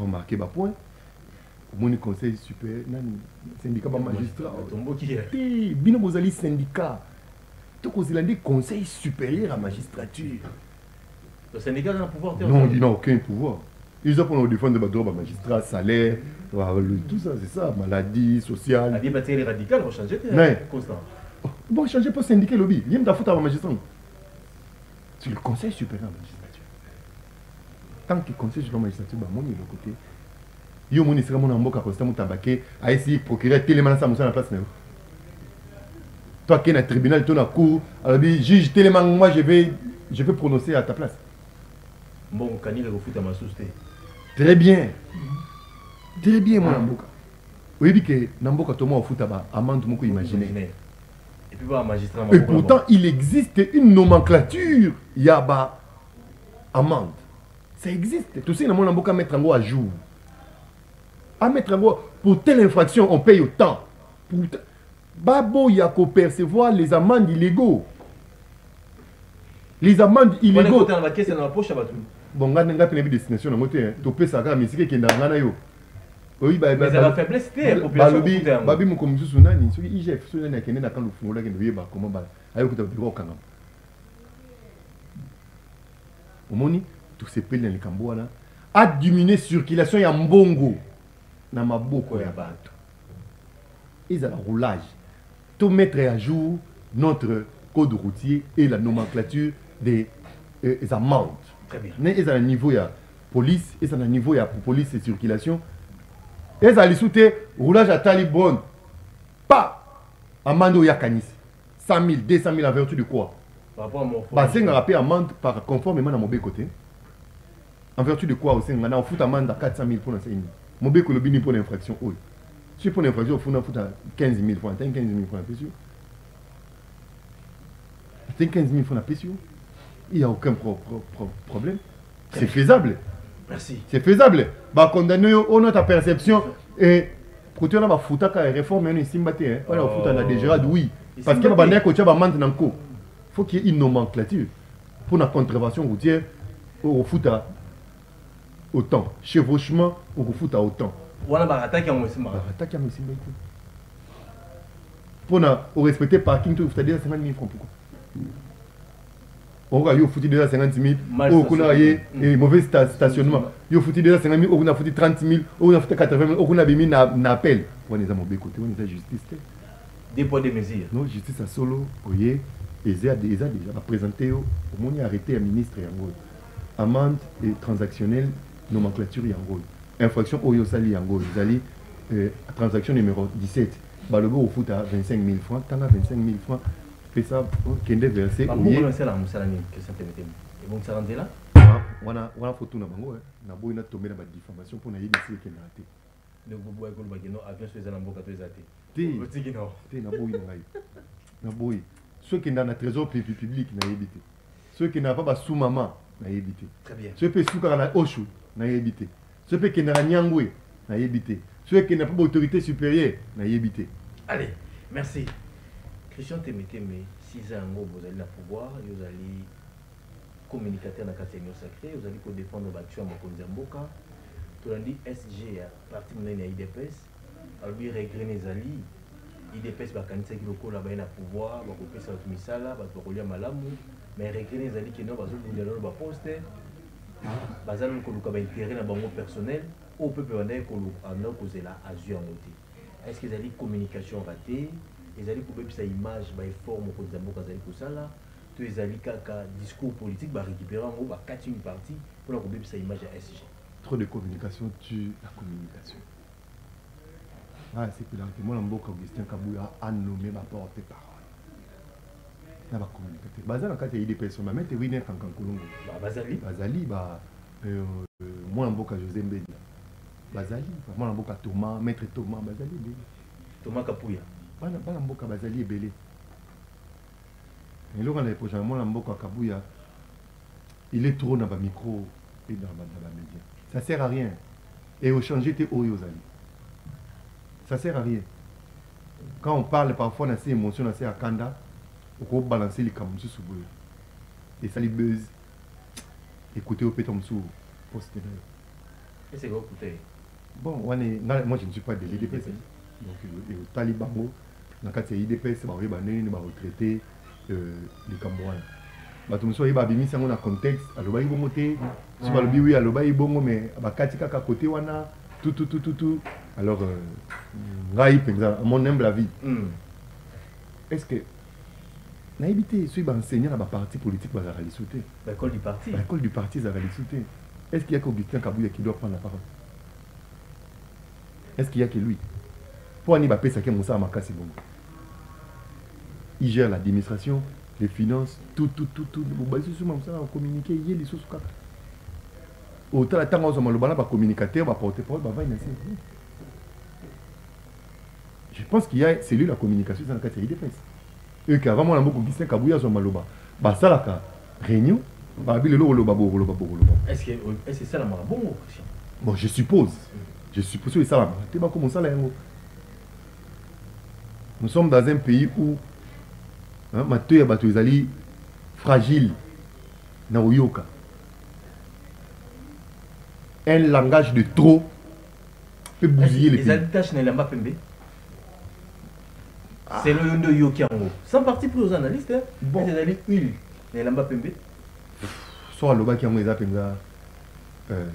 marqué ba point omoni conseil supérieur nani syndicat ba magistrat te bino bozali syndicat tokozela nde conseil supérieur à magistrature. Le syndicat a un pouvoir? Non, il n'a aucun pouvoir. Ils ont pour nous défendre des droits magistrats, salaire, tout ça, c'est ça, maladie, sociale. La vie les radicales vont changer. Constant. Bon, changer pour syndiquer le lobby. Il y a une faute à la magistrat. C'est le conseil supérieur à la magistrature. Tant que le conseil supérieur à la magistrature, mon de l'autre côté, il y a mon ministre mon amboka Constant Mutamba a essayé de procurer tellement ça à la place. Toi qui es dans le tribunal, tu es dans la cour, alors juge tellement moi je vais prononcer à ta place. Bon, Kanil refute à ma société. Très bien. Très bien, mon Namboka. Oui, que Namboka, tout le monde fout à amende, tu imaginer. Et puis, bah, magistrat. Et pourtant, il existe une nomenclature. Il y a bah, amende. Ça existe. Tout ça, mon Namboka mettre en gros à jour. À mettre en gros, pour telle infraction, on paye autant. Babo, il y a qu'à percevoir les amendes illégaux. Les amendes illégaux. Bon, on a une destination dans le côté. Tu peux savoir, mais c'est qu'il y a un oui, bah, mais la faiblesse, c'est la population. Babi, mon commission, c'est un IGF, c'est un IGF, c'est un IGF, comment bah, ayo kuta biro kanga. Omoni, tous ces pays dans les Cambois a diminué circulation ya mbongo na maboko ya bato. Ils ont le roulage. Tout mettre à jour notre code routier et la nomenclature des amendes. Très bien. Ils ont un niveau de police, ils ont un niveau de police et circulation. Ils ont le roulage à Talibon. Pas amende à Kanis. 100 000, 200 000 en vertu de quoi? Par rapport à mon frère. C'est un rappel amende par conformément à mon côté. En vertu de quoi aussi? On a fout amende à 400 000 pour l'enseignement. Mon béco le bini pour l'infraction. Si pour l'infraction, il faut 15 000 francs. 15 000 francs, c'est sûr. 15 000 francs, c'est sûr. Il n'y a aucun problème. C'est faisable. Merci. C'est faisable. Bah, condamner au notre perception et pour te faire foutre la réforme, on est simbaté. On a foutre la dégérade, oui. Parce que il faut qu'il y ait une nomenclature. Pour la contravention routière, on fout à autant. Chevauchement, on fout à autant. Voilà, bah, attaque à moi, c'est marrant. Attaque à moi, c'est marrant. Pour respecter le parking, il faut dire 50 000 francs. Pourquoi? On a foutu déjà 50 000, on a eu mauvais stationnement. On a foutu déjà 50 000, on a foutu 30 000, on a foutu 80 000, on a mis un appel. On est à mon côté, on est à justice. Des poids, des mesures. Non, justice à solo, oui, ils ont déjà présenté, au moins arrêté un ministre Yango. Amende et transactionnelle, nomenclature Yango. Infraction Oyo Sali Yango. Zali, transaction numéro 17. Balogo au foot à 25 000 francs, tant à 25 000 francs. Fait ça, qui est versé. Pourquoi c'est là, Moussalani, que ça te met? Et bon, ça rentre là? On a photo na bango, na boy na tombé na ba diffamation pour na yébi c'est qu'il a raté. Donc vous voyez que le bagino avion sur les alamboka tous les athées. Ti na boy na ngai. Na boy. Ceux qui n'ont pas trésor public na yébité. Ceux qui n'ont pas sous maman na yébité. Très bien. Ceux qui sont na oshu na yébité. Ceux qui n'ont pas nyangwe na yébité. Ceux qui n'ont pas autorité supérieure na yébité. Allez, merci. Christian Témété, mais 6 ans vous allez le pouvoir, vous allez communicateur dans la union sacrée, vous allez défendre l'action à Mokonzi Mboka. Tout le monde dit SG, parti de l'IDPS, alors il regrette les alliés. IDPS bakanisa kiloko la baina pouvoir bakopesa bato misala bato bakolia malamu mais regrette les alliés qui n'ont pas besoin de poste bazalo koluka ba intérêt na bango personnel au peuple rwandais koluka na kozela azur ngote. Est-ce que les alliés communication ratée, les alliés pour sa image ba effort Mokonzi Mboka zali kosala, tous les alliés kaka discours politique ba récupérer en gros ba quatre une partie pour la couper sa image à SG. Trop de communication tue la communication. Ah, c'est que moi, Augustin Kabouya a nommé ma porte-parole. Il y a des communicateurs. Bazali, quand il y a des personnes, mais tu es en Kankolongo. Bazali. Bazali, moi, José Mbedi. Bazali, moi, Thomas, maître Thomas, Bazali. Thomas Kapouya. Bazali est belé. Et là, on a prochain, moi, Kabouya, il est trop dans le micro et dans les médias. Ça ne sert à rien. Et au changer, tu es au Yozali. Ça ne sert à rien. Quand on parle parfois dans ces émotions, dans ces akanda, on peut balancer les camoufles sous le et ça les buzz. Écoutez au pétom sous poste. Et c'est quoi écouter? Bon, moi je ne suis pas de l'IDPS. Donc, au Taliban, dans le cas de l'IDPS, on va retraiter les Cambouans. Batumso iba bimisa ngona contexte aloba ibongo te si balobi oui aloba ibongo mais bakati kaka côté wana tout alors ngai penza mon humble avis est-ce que na éviter soit ba enseignant na ba parti politique ba zali sauter l'école du parti za zali sauter est-ce qu'il y a qu'Augustin Kabouya qui doit prendre la parole? Est-ce qu'il y a que lui pour ani ba pesa ke Moussa Makasi bongo il gère l'administration, les finances, tout. Vous basez sur ça, on communique, il y a les choses. Autant la temps où on va communicateur, on va porter parole, on va je pense qu'il y a cellule la communication dans le cadre de l'IDPS. Et qu'avant, on a beaucoup de Kabouya sur Maloba. Ça, la réunion, est-ce que c'est ça la marabongo? Bon, je suppose que c'est ça la marabongo. Nous sommes dans un pays où Mathieu ya bato ezali fragile na oyoka. Un langage de trop peut bousiller les pays. Les alitaches ne l'ont pembe. C'est le yondo yoki en haut. Sans parti pour les analystes, bon. Les alliés huile ne l'ont pembe. Soit le bas qui a moins penza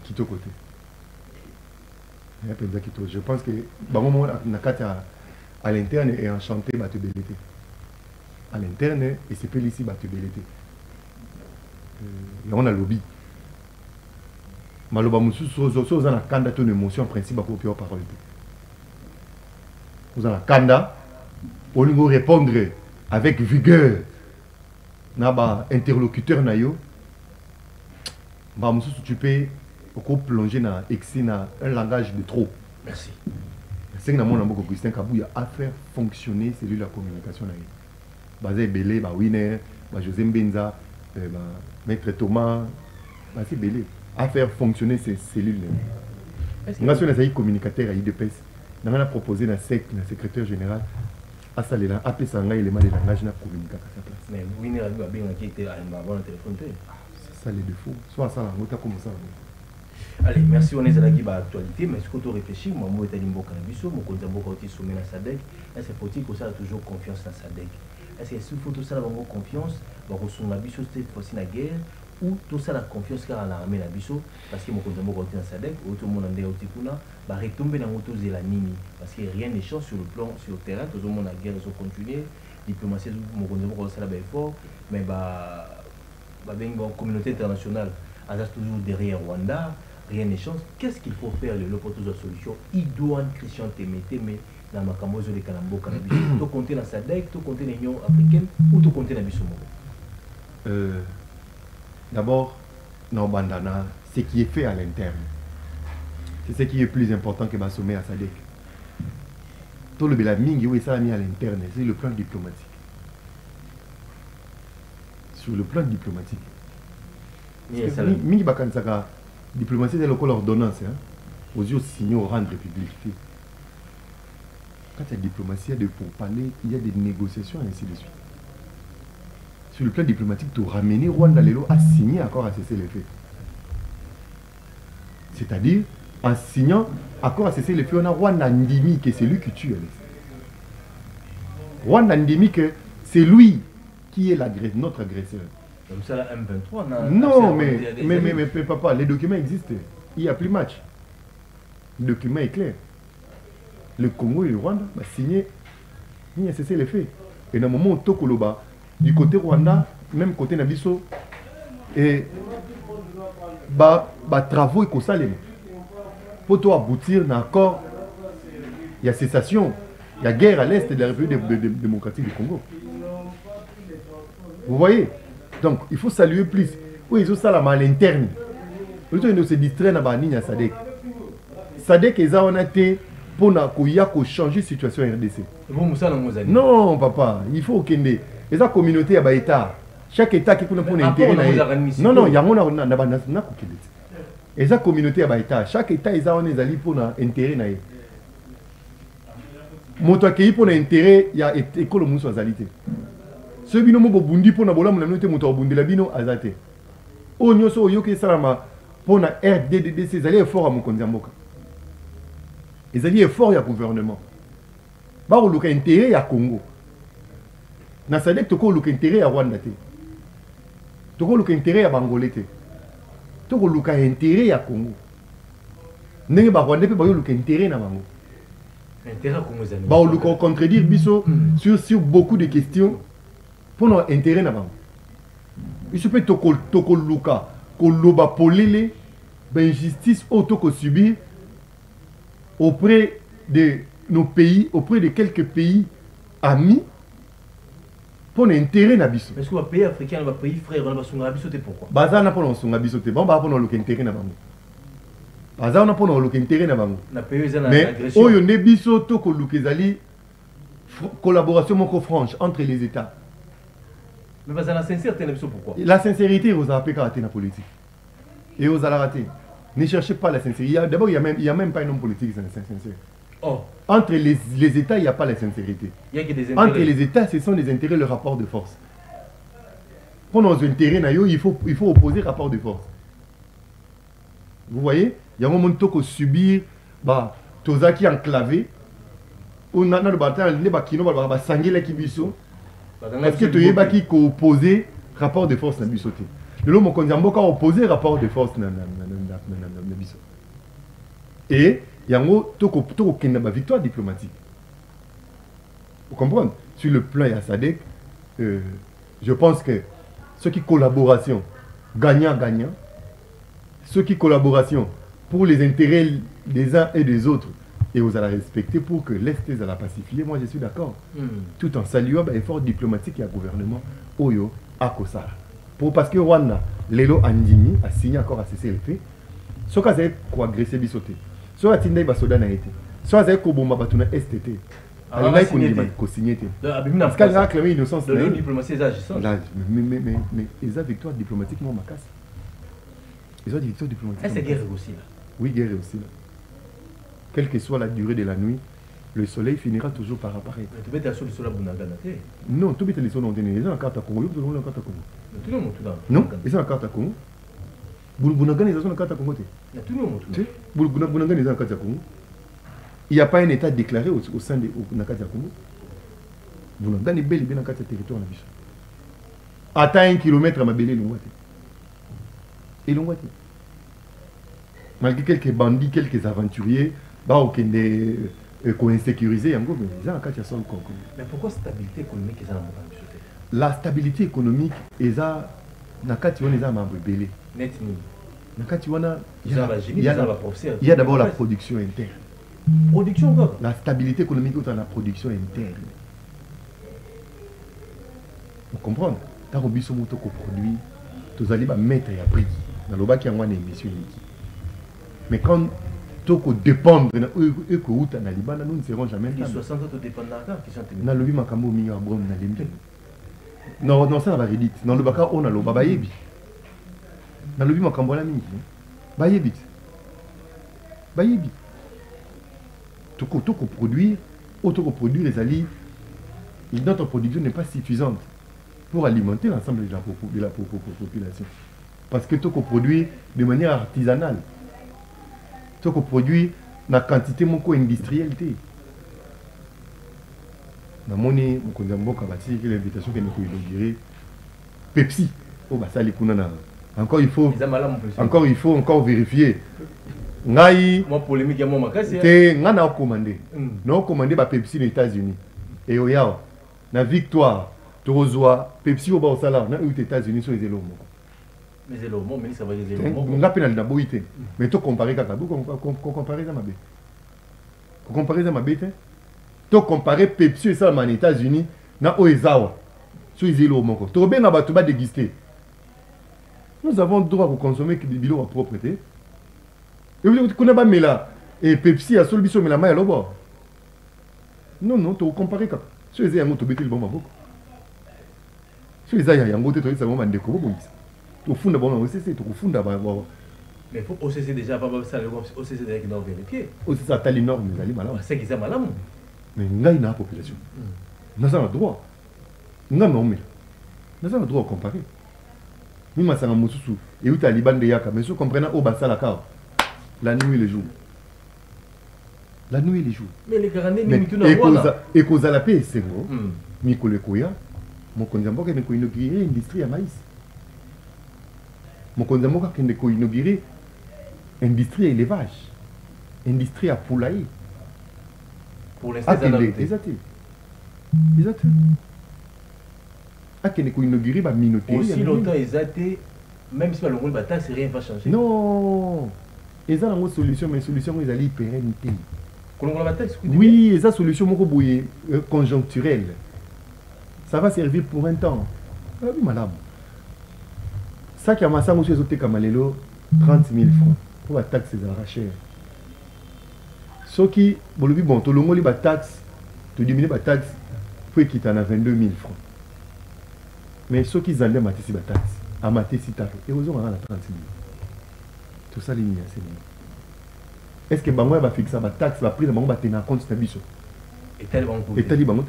kito côté. Je pense que bango nakata à l'interne est enchanté bato belité. À l'interne, et c'est pas ici battu belité. On a lobby. Maloba musu so za na kanda ton émotion en principe pour pure parole. Vous en a kanda on nous répondre avec vigueur. Na ba interlocuteur na yo. Ba musu tu peux plonger na excès na un langage de trop. Merci. C'est que na mon amboko Augustin Kabouya a faire fonctionner celui la communication na yo. Bazé Belé, Winner, José Mbenza, Maître Thomas, c'est Belé. À faire fonctionner ces cellules. Nous avons un communicateur à IDPS. Nous avons proposé à le secrétaire général à ça les éléments de langage na communication à sa place. Mais Winner a bien qui était à un téléphone. C'est ça les défauts. Soit ça, on comme ça. Allez, merci, on est à la guiba actualité, mais est-ce que tu réfléchis, moi, je suis Mboka Nabiso, mon compte Mboka aussi soumis à SADC. Est-ce que faut-il que ça a toujours confiance dans SADC? Est-ce que s'il faut tout ça avoir confiance, on reçoit Nabiso cette fois-ci la guerre, ou tout ça la confiance car on a ramené Nabiso, parce que mon compte Mboka aussi dans SADC, ou tout le monde en dehors de Tikuna, va retomber dans l'auto de la Nini, parce que rien n'est change sur le plan, sur le terrain, tout le monde a guerre, ils ont continué, diplomatie, mon compte Mboka aussi là-bas fort, mais bien communauté internationale, elle reste toujours derrière Rwanda. Rien ne change. Qu'est-ce qu'il faut faire pour trouver une solution? Idoine Christian Témé dans ma camozo de Kalambo Cannabis. Tu comptes dans SADC, tu comptes dans l'Union africaine ou tu comptes dans Bissomo? D'abord, dans Bandana, ce qui est fait à l'interne, c'est ce qui est plus important que ma sommet à SADC. Tout le Bélamingi, oui, ça a mis à l'interne, c'est le plan diplomatique. Sur le plan diplomatique. Mingi Bakansaka. Diplomatie, c'est l'ordonnance. Aux yeux signés au rang de République. Quand il y a diplomatie, il y a des pourparlers, il y a des négociations, et ainsi de suite. sur le plan diplomatique, de ramener Rwanda Lelo à signer accord à cesser les faits. C'est-à-dire, en signant accord à cesser les faits, on a Rwanda Ndimi, que c'est lui qui tue. Rwanda Ndimi, que c'est lui qui est notre agresseur. Comme ça, la M23, non, mais papa, les documents existent. Il n'y a plus match. Le document est clair. Le Congo et le Rwanda ont signé, il a cessé les faits. Et dans le moment où Tokoloba, du côté Rwanda, même côté Nabiso, et travaux et salem pour aboutir à un accord, il y a cessation, il y a guerre à l'est de la République démocratique du Congo. Vous voyez? Donc, il faut saluer plus. Oui, ils ont ça à l'interne. Ils ont se distraire dans la ligne Sadek. Sadek, ils ont été pour changer la situation RDC. Non, papa, il faut qu'il y ait une communauté à l'État. Chaque État qui a un intérêt. Non, il y a une communauté à l'État. Chaque État a un intérêt. Moto qui pour intérêt, il y a école de zalité. Ceux qui ont bundi pour nabola mon amité moto bundi la bino azate. O nyoso yoke salama pour na RDDC ils allaient fort à mon konzamboka. Ils allaient fort ya gouvernement. Ba o luka intérêt ya Congo. Na sadek to ko luka intérêt ya Rwanda te. To ko luka intérêt ya Bangolais te. To ko luka intérêt ya Congo. Ndenge ba Rwanda pe ba yo luka intérêt na bango. Ba o luka contredire biso sur beaucoup de questions. Pour notre intérêt, il se peut que Luka, Koloba Polele, injustice auto subir auprès de nos pays, auprès de quelques pays amis, pour l'intérêt nabiso. Est-ce que les pays africains, les pays frères, on va son abisoté pourquoi? Baza n'a pas son abisoté, bon, bah pour notre intérêt nabango. Baza n'a pas notre intérêt nabango. Mais oh yo nebiso to ko lukezali collaboration moko franche entre les États. Mais la sincérité, pourquoi? La sincérité, vous avez raté la politique. Et vous allez rater. Ne cherchez pas la sincérité. D'abord, il n'y a même pas un homme politique sincère. Oh. Entre les États, il n'y a pas la sincérité. Il y a que des intérêts. Entre les États, ce sont des intérêts, le rapport de force. Pour nos intérêts, il faut opposer rapport de force. Vous voyez? Il y a un moment où subir, Tozaki enclavé, on a le bataille, les bakino, sangé la kibiso. Parce que tu as qui opposé rapport de force na bisoté. Le lot mon konzamboka opposé rapport de force na biso. Et yango toko kenda ba victoire diplomatique. Vous comprenez? Sur le plan ya Sadek, je pense que ce qui collaboration gagnant-gagnant, ce qui collaboration pour les intérêts des uns et des autres. Et vous allez respecter pour que l'Est allait pacifier. Moi, je suis d'accord. Tout en saluant l'effort diplomatique et le gouvernement Oyo à Kosa. Parce que Rwanda, Lelo Andimi a signé encore à cesser le fait. Ce cas c'est quoi agresser bisoté. Soit Tindai Basoda n'a été. Soit c'est Kobomba Batuna STT. Alors là, il faut signer. Parce qu'elle a réclamé l'innocence. La diplomatie est agissante. Mais ils ont victoire diplomatique, moi, ma casse. Ils ont victoire diplomatique. C'est guerre aussi là. Oui, guerre aussi là. Quelle que soit la durée de la nuit, le soleil finira toujours par apparaître. Tu peux être sur le soleil non, tu peux être sur le soleil. Ils ont la carte à Congo. Ils ont la carte à Congo. Non, ils ont la carte à Congo. Bunagana, ils ont la carte à Congo. Bunagana, ils ont la carte à Congo. Il n'y a pas un État déclaré au sein de la carte à Congo. Bunagana est bel et bien dans la carte de territoire. Attends 1 kilomètre à ma belle et l'onguate. Malgré quelques bandits, quelques aventuriers, insécurisés, mais ils ont un cas de sol. Mais pourquoi stabilité économique est la stabilité économique est là, il y a d'abord la production interne. Production quoi? La stabilité économique est dans la production interne. Vous comprenez? Quand on produit, vous allez mettre à prix. Dans le bas, il y a une émission. Mais quand tu dépendre de Liban, nous ne serons jamais là. 60 autres dépendants qui sont dans le Makambo non, ça va redite. Dans le Baka, on a le Babayebi. Dans le Makambo, la mini. Bayebi. Bayebi. Tu produire les alliés. Notre production n'est pas suffisante. pour alimenter l'ensemble de la population. Parce que tout produit de manière artisanale. Tout produit na quantité moko industrielle. Na moni mokonzi mboka bati que l'invitation que nous inaugurer Pepsi au basali kuna na encore il faut encore vérifier. Ngai moi polémique moi makasi te ngana o commander. Non commander ba Pepsi aux États-Unis. Et au yao na victoire Torozwa Pepsi au Baosala na aux États-Unis sur les élots. Mais c'est le moment mais ça va les élots. On a pénal na boité. Mais to comparer kaka comparer ça ma bé. Comparer ça ma bé. To comparer Pepsi et ça aux États-Unis na Oezawa sur les îlots moko. To bien na batuba déguster. Nous avons le droit de consommer des bilans à propreté. Et vous connaissez pas Mela et Pepsi a seul biso Mela maille lobo. Non, tu comparer quoi. Sur les ayants to beti le bon maboko. Sur les ayants yango te to isa bon bandeko bo bongisa. To funda bon OCC to funda ba. Mais faut OCC déjà pas ça le OCC d'ailleurs qui doit vérifier. OCC ça tali norme mais ali malama. C'est qui ça malama. Mais ngai na population. Nous avons le droit. Nous avons le droit de comparer. Nous avons le droit et où tu as Liban de Yaka, mais si vous comprenez, au bas la carte, la nuit et les jours. La nuit et les jours. Mais les Garanais, nous sommes et cause à la paix, c'est bon. Mikole Koya, mon condamné qui a inauguré l'industrie à maïs. Mon condamné qui a inauguré l'industrie à élevage, l'industrie à poulailler. Pour l'instant, exactement. Ah, qui a inauguré la minorité. Aussi longtemps, même si le bataille, rien ne va changer. Non, ils ont une solution, mais la solution, ils allaient pérennité. Oui, ils ont une solution conjoncturelle. Ça va servir pour un temps. Ah oui, madame. Ça qui a massé aussi les autres Kamalelo, 30 000 francs pour la taxe des arracheurs. Ce qui, bon, tout le monde a taxe, tu diminues la taxe, faut qu'il t'en a 22 000 francs. Mais ceux qui allaient mater si la taxe, à mater si tard, et aux hommes à 30 000. Tout ça, ligne, c'est bon. Est-ce que Bango va fixer la taxe, la prise de Bango va tenir compte de ce et tel Bango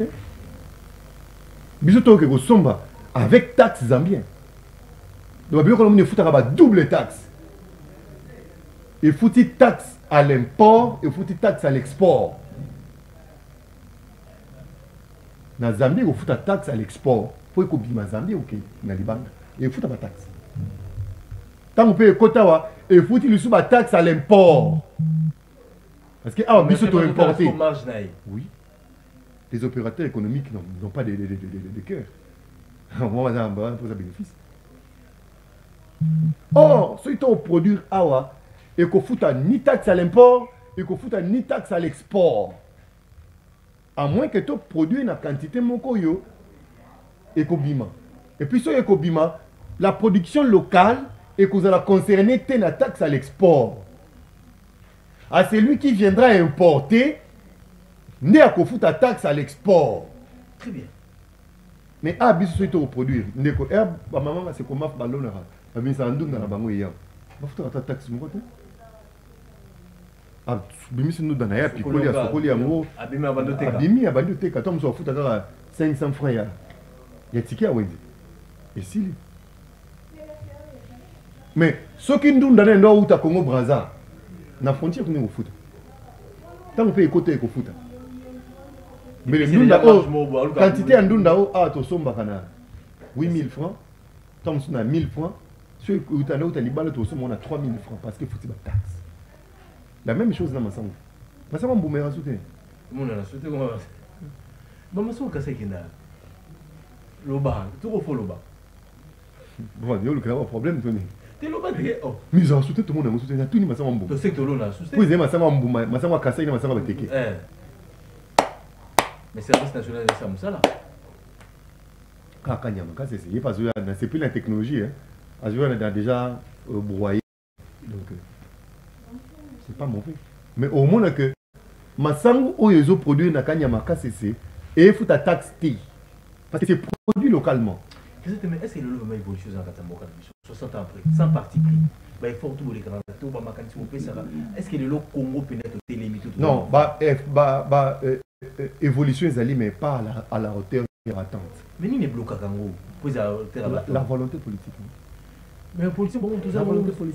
Bisous, que vous somba avec taxe zambien. Donc, bien qu'on fout à double taxe. Il faut une taxe à l'import et il faut une taxe à l'export. Dans Zambie, il faut une taxe à l'export. Il faut que vous Zambie ou dans Liban. Il faut une taxe. Tant qu'on paye Kotawa, il faut une taxe à l'import. Parce que, ah, bisous, tu importé. Oui. Les opérateurs économiques n'ont pas de cœur. On va dire pour ça bénéfice. Or, ceux qui ont produit awa et qu'on fout ni taxe à l'import et qu'on fout ni taxe à l'export. À moins que tu produis une quantité mokoyo et qu'on bima. Et puis sur ekobima, la production locale et qu'on a concerné la taxe à l'export. À celui qui viendra importer, né à fout ta taxe à l'export. Très bien. Mais à bis souhaite au produire. Ndeko maman c'est comment balonera. Mais ça ndou na bango ya. Ba futa ta taxe mo côté. Ah bimisi nous dans ya pikoli ya sokoli ya ngo. Abimi abandoteka. Abimi abandoteka tom so futa ka 500 francs ya. Ya tiki ya wendi. Et si mais ce qui nous donne ndo uta Congo Brazza. Na frontière qu'on est au foot. Tant on peut écouter au foot. Mais le ndunda o quantité en ndunda o a to somba kana 8000 francs. Tant on a 1000 francs. Ceux qui ont un libale to somba on a 3000 francs parce que faut une taxe. La même chose dans Massango. Massango mbumera souté. Mon a souté comment ba Massango kasa kina. Loba, tout au fond loba. Bon, il y a le problème Tony. Mais ils ont soutenu tout le monde, ils ont tout le monde. Tu sais que l'on a soutenu. Vous avez ma cassé, ma salle avec mais service national de Samsala. Quand il y a un cas, c'est parce que c'est plus la technologie. On a déjà broyé. Donc, c'est pas mauvais. Mais au moins que ma sangu ou les autres produits n'a qu'à et il faut ta taxe parce que c'est produit localement. Est-ce que le logement évolue dans Katamboka 60 ans après, sans parti pris? Il faut tout les grands est-ce que le Congo peut être limité? Non, évolution est allée, mais pas à la hauteur attente. Mais ni ne bloque à Kango. La volonté politique. Mais la politique, bon, tout ça,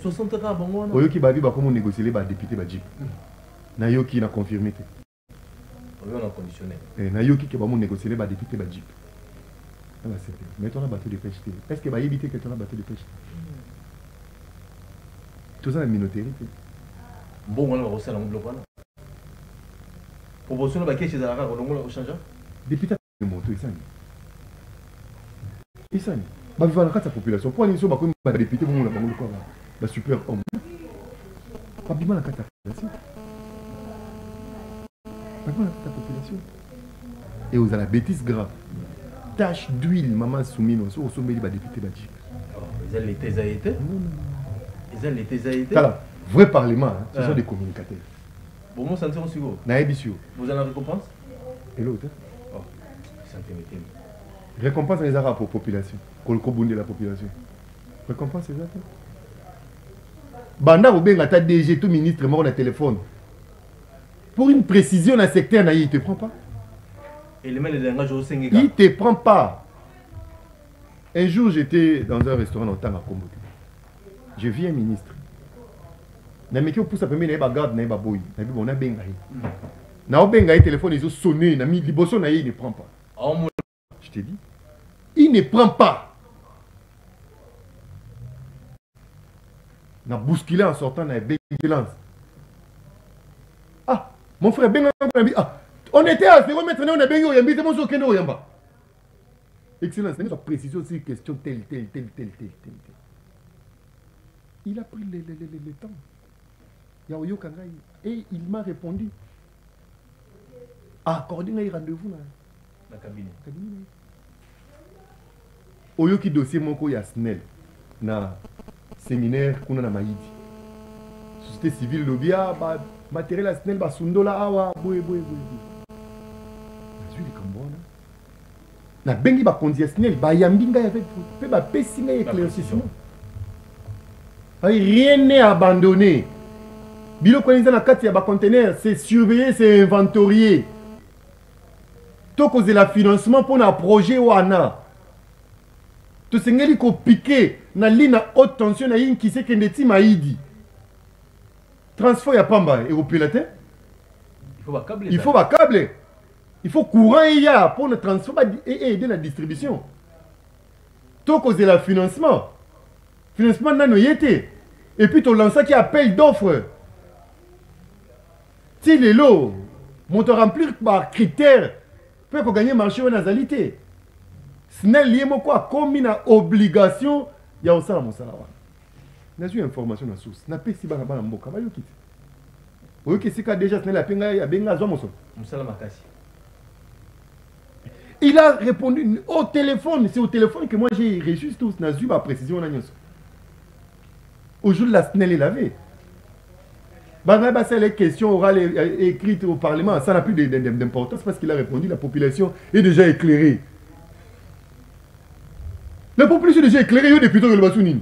60 cas, bon, Oyo qui babi comment négocier les députés ba JIP. Na yo qui n'a confirmé. On a conditionné. Na yo qui va négocier les députés ba JIP. Mais on a bateau de pêche. Est-ce que va éviter que tu as bateau de pêche? Tout ça est minoritaire. Bon, on va aussi à l'angle. Proportion de baquet chez Zara, on va changer. Député de moto, il s'en est. Bah, vivre dans la population. Pour une chose, bah, député, bon, la super homme. Pas vivre dans la population. Pas vivre dans la population. Et vous avez la bêtise grave. Tache d'huile, maman soumise, au sommet, bah, député, bah, JIP. Ils ont l'été zaïté. Ils ont l'été zaïté. Vrai parlement, hein, ce sont des communicateurs. Bon, moi, ça ne sert aussi gros. Vous en avez récompense? Et l'autre? Oh, ça me fait. Récompense les arabes pour la population. Pour le coboun de la population. Récompense les arabes. Banda ou bien ta DG, tout ministre mort dans le téléphone. Pour une précision dans le secteur, il ne te prend pas. Il ne te prend pas. Un jour, j'étais dans un restaurant au temps à Kombo. Je vis un ministre. Na meki pousse à premier na garde na ba boy na bi bon na benga yi na o benga yi téléphone ils ont sonné na mi liboso na yi il ne prend pas. Je te dis il ne prend pas. Na bousculé en sortant na violence. Ah mon frère benga ah on était à 0 mètres on a benga yambi mon so kendo yamba. Excellence c'est une précision aussi question telle. Il a pris le temps. Et il m'a répondu. Accordé un rendez-vous dans la cabine. Oyo qui dossier mon ko ya SNEL na séminaire kuna na Maïdi. Société civile lobia ba matériel à SNEL ba sundola awa boy. Na zui kambona. Na bengi ba kondia SNEL ba yambinga avec pe ba pesinga éclaircissement. Rien n'est abandonné. Bilo Kwanza na kati ya ba conteneur, c'est surveiller, c'est inventorier. To cause la financement pour un projet wana. To sengeli ko piquer na ligne haute tension na yin qui sait que ndeti Maïdi. Transfert ya pamba et au piloter. Il faut ba câble. Il faut courant ya pour le transfert et aider la distribution. To cause la financement. Financement nano yete. Et puis tu lances qui appelle d'offres. Si les lots, on te remplir par critères, pour gagner marché en nazalité. SNEL lié quoi comme une obligation, il y a aussi mon salaire. N'a eu information dans source. N'a pas si bana bana mboka ba yokiti. Oyo ki sika déjà SNEL a penga ya benga zo moso. Musala makasi. Il a répondu au téléphone, c'est au téléphone que moi j'ai reçu tout, n'a eu ma précision na nyonso. Aujourd'hui la SNEL est lavée. C'est les questions orales écrites au Parlement, ça n'a plus d'importance parce qu'il a répondu, la population est déjà éclairée. La population est déjà éclairée depuis que le Bassounine.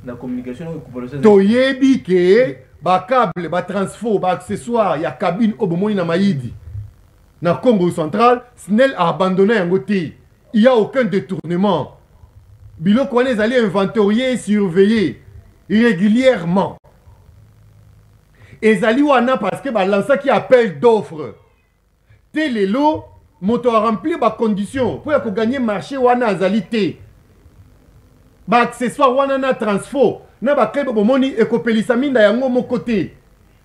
La communication, Toyebi ke, ba câble, ba transfo, ba accessoire, il y a cabine au Bomoni na Maïdi. Na Congo central, SNEL a abandonné un côté. Il n'y a aucun détournement. Bilo Kwanez allait inventorier et surveiller régulièrement. Et Zali wana parce que ba lança qui appelle d'offres. Tel lots, moto a rempli ba condition pour gagner marché wana Zali té. Ba accessoire wana na transfo, na ba kebe bomoni ekopelisa minda yango mon côté.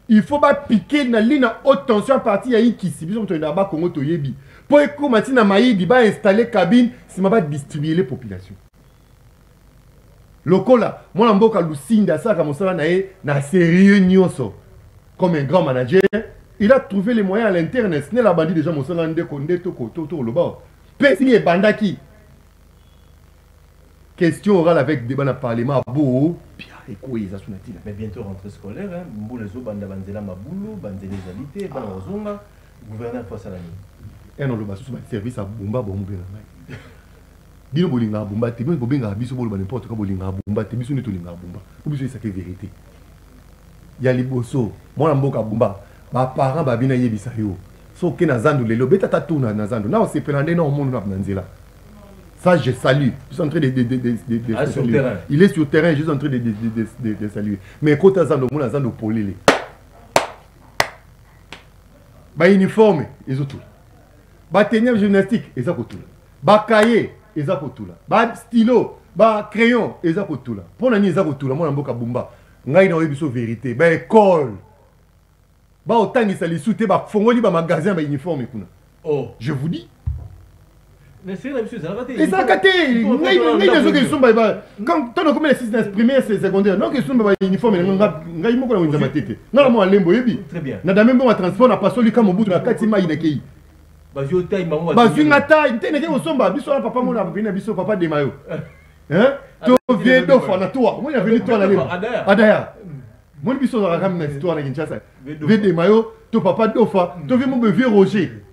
Il faut pas piquer na ligne à haute tension partie ya ikisi biso to na ba Congo to yebi. Pour ekomati na Maïdi ba installer cabine, si ma ba distribuer les populations. Lokola, moi mboka Lucinda saka mosala na e na sérieux nyonso. Comme un grand manager, il a trouvé les moyens à l'interne. Ce n'est la bandit déjà mosala ndeko ndeto koto loba. Pesi et bandaki. Question orale avec débat dans le Parlement. Beau, mais bientôt rentrée scolaire, hein. Mboulezo banda banzela maboulou, banzela égalité, bana ozonga, gouverneur face à la nuit. Et non le basu service à Bumba bombe na. Bino bolinga Bumba, te bino bobenga biso bolo ba n'importe quoi bolinga Bumba, te biso neto linga Bumba. Ou biso ça que vérité. Ya liboso, moi na mboka Bumba, ba parents ba bina yebisa yo. so ke na zandu lelo beta tatuna na zandu na osepelande na omondu na nzela. Ça je salue. Je suis en train de sur le terrain. Il est sur le terrain, je suis en train de saluer. Mais quand zandu mon zandu polile. Ba uniforme ils ont tout. Ba tenue gymnastique ils ont tout. Ba cahier ils ont tout là. Ba stylo, ba crayon ils ont tout là. Pour nani ils ont tout là mon mboka bumba. Ngai na oyebiso vérité. Ba école. Ba otangisa lisute ba fongoli ba magasin ba uniforme kuna. Oh, je vous dis. Mais c'est la monsieur, ça va rater. Et ça a raté. Quand tu as comme les 6 primaires, c'est secondaire. Non, que ce soit uniforme, non, très bien. Na même bon transport na passo lika mobutu na katima inekei. Bazio taille maman. Bazio ngata, intene ke osomba, biso na papa mona bina biso papa de mayo. Hein? To viens d'offre na toi. Moi il y avait toi na lebo. Adaya. Moi biso na rakam na histoire na Kinshasa. Viens de mayo, to papa d'offre, to viens mon vieux Roger.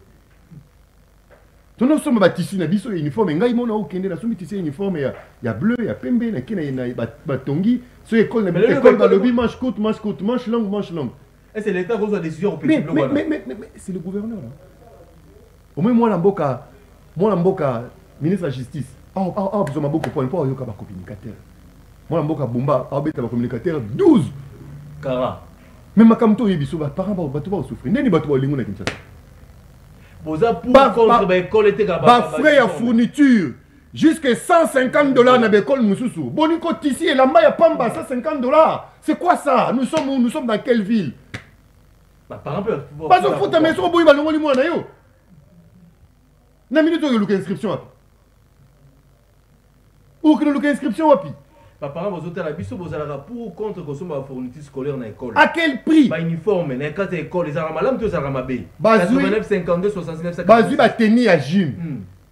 Nous sommes bâtis na biso uniforme ngai mona okende na somi tisi uniforme ya bleu ya pembe na kina na batongi so école na école ba lobby manche courte manche longue. Et c'est l'état qui a décision au petit bloc. Mais c'est le gouverneur là. Au moins moi na mboka ministre de la justice. Besoin maboko pour yoka ba communicateur. Moi na mboka Bumba beta ba communicateur 12 Kara. Même makamto yebiso ba parents ba to ba souffrir. Neni ba to ba lingo na Kinshasa. Frais à fourniture jusqu'à $150 dans l'école Moussoussou. Bonico ici et là-bas, il y a Pamba, $150. C'est quoi ça? Nous sommes dans quelle ville? Pas au foot, mais sur Boy Balon, moi, nayo. Na minute où il y a inscription. Où que il y a inscription wapi? Papa, vous êtes à la biso, vous allez pour ou contre consommer la fourniture scolaire dans l'école. À quel prix? Ba uniforme, dans quatre écoles, les aramalam, tous aramabé. 89, 52, 69, 50. Bazu ba tenir à gym.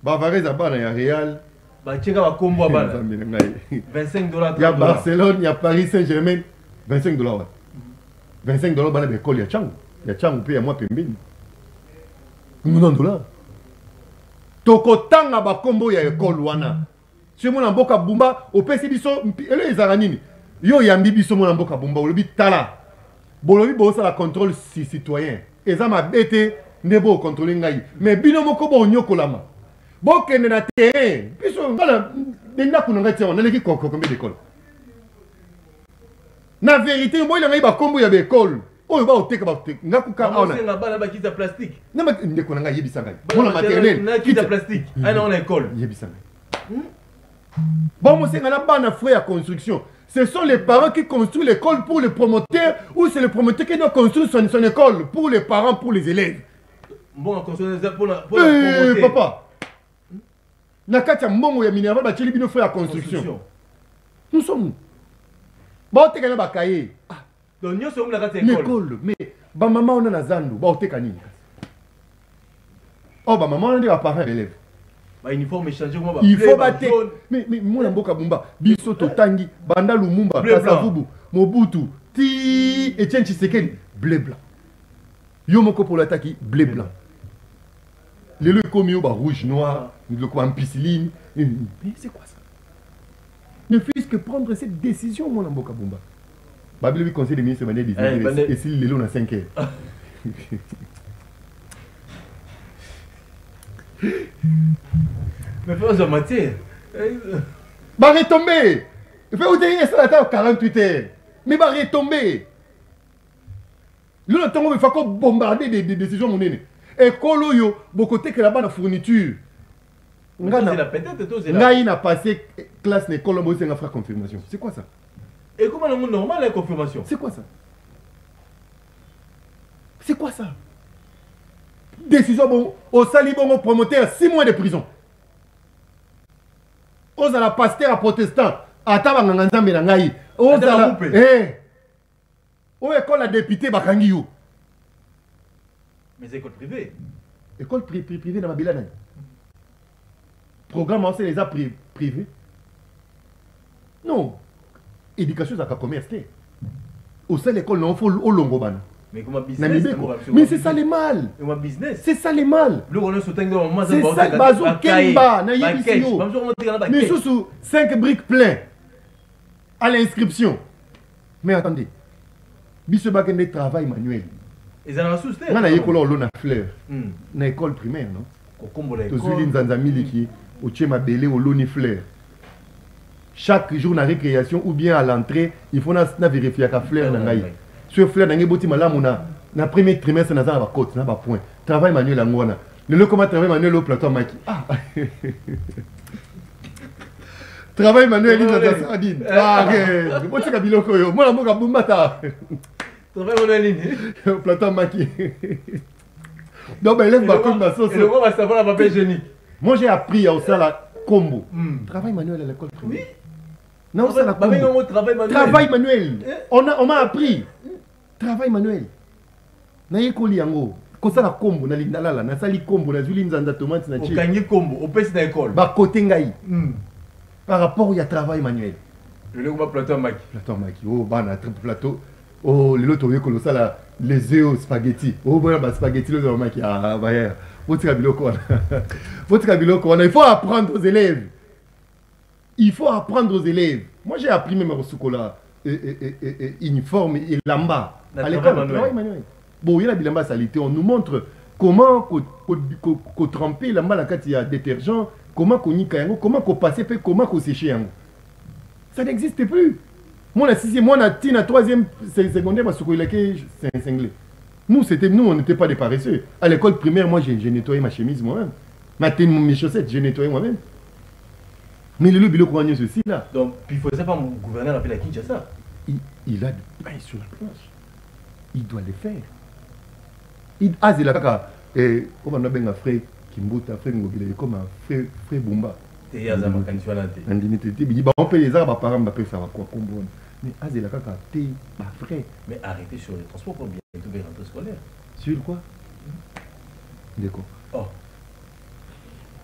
Bavarez à bas à Real. Ba tchéga ba combo à bas. $25. Il y a Barcelone, il y a Paris Saint-Germain. $25. $25 bana l'école, il y a Tchang. Il y a Tchang, il y a moi pembeni. $1. Tokotanga ba combo ya école wana. Si mon amboka bumba au PC biso ele ezaranini yo yambi biso mon amboka bumba olobi tala bolobi bo ça la contrôle citoyen eza mabete nebo contrôler ngai mais bino moko bo nyokolama bo kende na terrain biso ngala denda kuna ngati on eleki koko combien d'école na vérité moi il ngai ba kombo ya ba école oyo ba oteka ba ngakuka ona on ba ba kita plastique na ma ndeko ngai yebisa ngai mon matériel na kita plastique ana on école yebisa ngai. Bon, c'est un frère à construction. Ce sont les parents qui construisent l'école pour les promoteurs ou c'est le promoteur qui doit construire son école pour les parents, pour les élèves. Bon, on construit pour la papa. Nakatia Mongo ya Minerva ba tcheli bino frère à construction. Nous sommes. Bon, t'es gagné bakaye. Donc nous sommes la école. Mais ba maman on a na zandu, ba t'es gagné. Oh ba maman on a des parents élèves. Il faut battre. Mais moi, Mboka Bumba, Biso Totangi, Banda Lumumba, Kasavubu, Mobutu, Ti, Etienne Tshisekedi, blé blanc. Yomoko pour l'attaquer, blé blanc. Le comio, rouge, noir, le quoi en piscine. Mais c'est quoi ça? Ne fût-ce que prendre cette décision, mon Mboka Bumba. Babylone, le conseil des ministres, et s'il les loue à 5 heures. Mais faut en matière. Bah retomber. Il faut vous dire ça à 48 heures. Mais bah retomber. Le temps où il faut bombarder des décisions mon nez. Et colo yo beaucoup que là-bas la fourniture. Ngaï n'a passé classe l'école on va faire confirmation. C'est quoi ça? Et comment le monde normal la confirmation? C'est quoi ça? C'est quoi ça? Décision bon, au salibon promoteur 6 mois de prison. Aux à la pasteur à protestant, à Tabanganzambe Nangaï. Aux à la. Où école la député Bakangiyou. Mais c'est école privée. École privée dans ma Bilana. Programme c'est les apps privés. Non. Éducation c'est un commerce. Au sein de l'école, non, il faut au Longobana. Mais comment business? Mais c'est ça les mal. C'est ça les mal. C'est ça Bazou Kemba. Mais sous 5 briques pleins à l'inscription. Mais attendez. Bissebakende travail manuel. Ils en ont sousté. On a école au na fleur. Na école primaire, non? Tu suis Nzanzamili qui au Tchema Belé au Loni fleur. Chaque jour na récréation ou bien à l'entrée, il faut na vérifier la fleur na ngai. Sur fleur na ngai boti malamu na premier trimestre na za ba côte na ba point. Travail manuel à ngona. Le comment travail manuel au plateau maki. Ah. Travail manuel dans la sardine. Ah, ok. Boti ka biloko yo. Moi na mboka bumbata. Travail manuel au plateau maki. Donc ben lève ma comme ma sauce. Et le roi va savoir la papier génique. Moi j'ai appris à ça la combo. Travail manuel à l'école primaire. Non, c'est la combo. Travail manuel. On m'a appris. Travail manuel. Na yekoli yango. Ko ça la combo na lindalala na sali combo na zuli nzanda tomate na chi. Au kangi combo, au pesi na école. Ba côté ngai. Par rapport au travail manuel. Le roi plateau maki. Plateau maki. Oh bana plateau. Oh le loto yekolo ça la les œufs spaghetti. Oh voilà ba spaghetti le maki. Ah bah hier. Votre biloko. Votre biloko. Il faut apprendre aux élèves. Il faut apprendre aux élèves. Moi, j'ai appris même au Soukola, uniforme et lamba. À l'école, travail manuel. Bon, il y a la bilamba salité. On nous montre comment tremper lamba là quand il y a détergent, comment qu'on y caille, comment qu'on passe, comment qu'on sécher. Ça n'existe plus. Moi, la sixième, moi, la troisième secondaire, parce que c'est anglais. Nous, on n'était pas des paresseux. À l'école primaire, moi, j'ai nettoyé ma chemise moi-même. Mes chaussettes, j'ai nettoyé moi-même. Mais le bilo courageux ceci là. Donc, il ne faisait pas mon gouverneur appeler la Kinshasa. Il a du pain sur la planche. Il doit le faire. Il a dit là, comme on a bien un frère Kimbuta, frère Ngobile, comme un frère Bumba. Et il y a un candidat. On peut les arbres, par exemple, on peut faire quoi comme bon. Mais Azé la caca, t'es pas vrai. Mais arrêtez sur les transports pour bientôt les rentrées scolaires. Sur quoi? D'accord. Oh.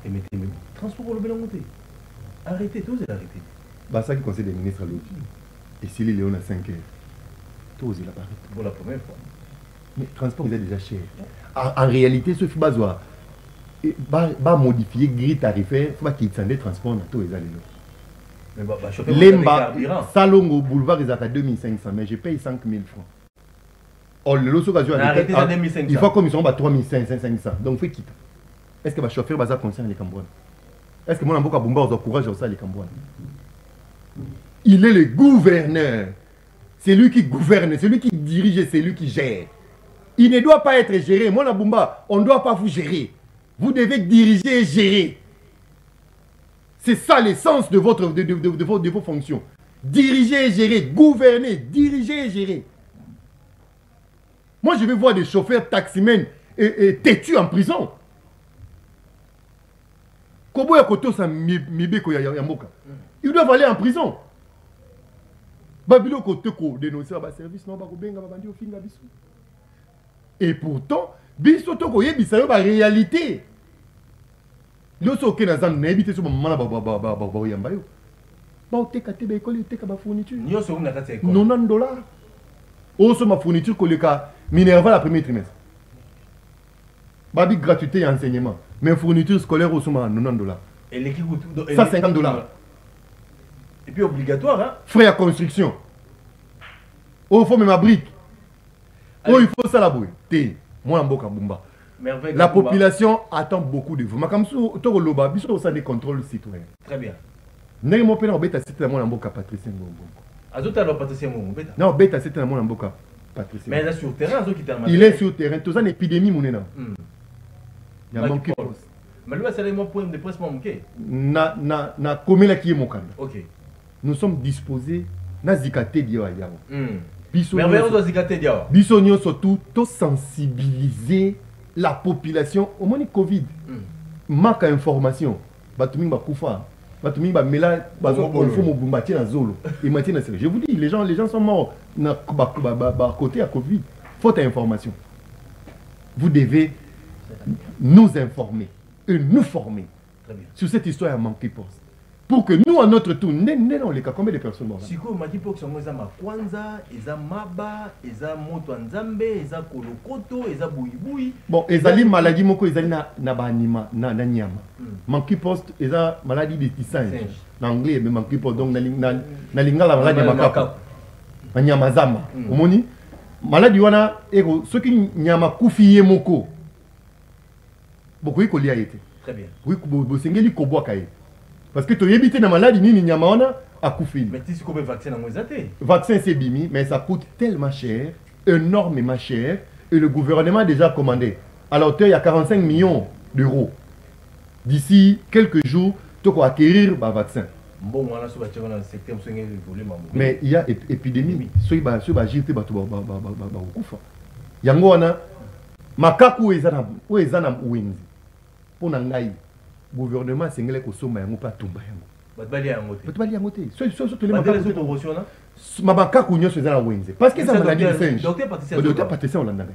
Et mettez le transport pour le bien monter. Arrêtez, tous et arrêtez. Bah, ça qui conseille des ministres à l'autre. Et s'il est Léon à 5 heures, tous et la pour la première fois. Mais le transport, il est déjà cher. En réalité, ce qu'il va modifier grille tarifaire, il faut qu'il y ait des transports dans tous les allées. Lemba, Salongo Boulevard, ils ont 2500, mais je paye 5000 francs. Oh, le lot, il faut comme ils sont à 3500. Donc, il faut quitter. Est-ce que le chauffeur va concerne les Cambouans? Est-ce que mon amboka Bumba a courage à les Cambouans? Il est le gouverneur. C'est lui qui gouverne, c'est lui qui dirige, c'est lui qui gère. Il ne doit pas être géré. Mon Abumba, on ne doit pas vous gérer. Vous devez diriger et gérer. C'est ça l'essence de vos fonctions. Diriger et gérer, gouverner, diriger et gérer. Moi, je vais voir des chauffeurs taximens et têtus en prison. Ils doivent aller en prison. Et pourtant, réalité. $90. Also ma fourniture colléca Minerva la premier trimestre. Babi gratuité et enseignement. Mais fourniture scolaire au sommet $90. Et l'équipe $150. Et puis obligatoire, hein? Frais à construction. Oh, il faut même ma brique. Oh, il faut ça la bouille. Moi, en Boka Bumba. La population attend beaucoup de vous. Comme ça, ça des contrôles citoyens. Très bien. N'est-ce pas que bêta c'est la Boka Patricia non, bêta c'est la Boka Patricia. Mais il est sur terrain, il est sur terrain. Tout ça, une épidémie, mon énorme. Il y a manqué. Mais lui, c'est le point de presse manqué. Na commun qui est mon candidat. Ok. Nous sommes disposés na zikate diwa yao. Mais surtout to sensibiliser la population au moment Covid. Manque d'information. Batuming ba kufa. Batuming ba mela bazo konfo mobumbati na zolo. Et maintenant je vous dis les gens sont morts na côté à Covid. Faute d'information. Vous devez nous informer et nous former sur cette histoire à manquer poste. Pour que nous, à notre tour, non, les cas, combien de personnes mortes? Si vous avez dit que vous avez Makwanza, vous avez Maba, vous avez Moto Nzambe, vous avez Kolokoto, vous avez Bouiboui. Bon, vous avez maladie, vous avez Nabanima, Nanyama. Manqué poste, vous avez maladie des singes. En anglais, mais manqué poste, donc, Nalinga la maladie de Makapa. Nanyamazama. Vous avez maladie wana eko soki nyama kufi ye moko bokoki kolia ye te. Très bien. Bosengeli kobwaka ye parce que toyebi te na maladie nini nyama wana akufi. Mais tu sais combien de vaccins na moisa te? Vaccin c'est bimi mais ça coûte tellement cher, énormément cher et le gouvernement a déjà commandé à la hauteur il y a 45 millions d'euros. D'ici quelques jours, tu vas acquérir un vaccin. Bon, on a sur le secteur mais il y a épidémie. Il y a un makaku ezana uwenzi. Pour nangai gouvernement sengele ko soma yango pa tumba yango. Batbali yango te. Batbali yango te. So to le makaku promotion na. Makaku nyoso ezana uwenzi. Parce que ça maladie de singe. Docteur Patricia Olandanga.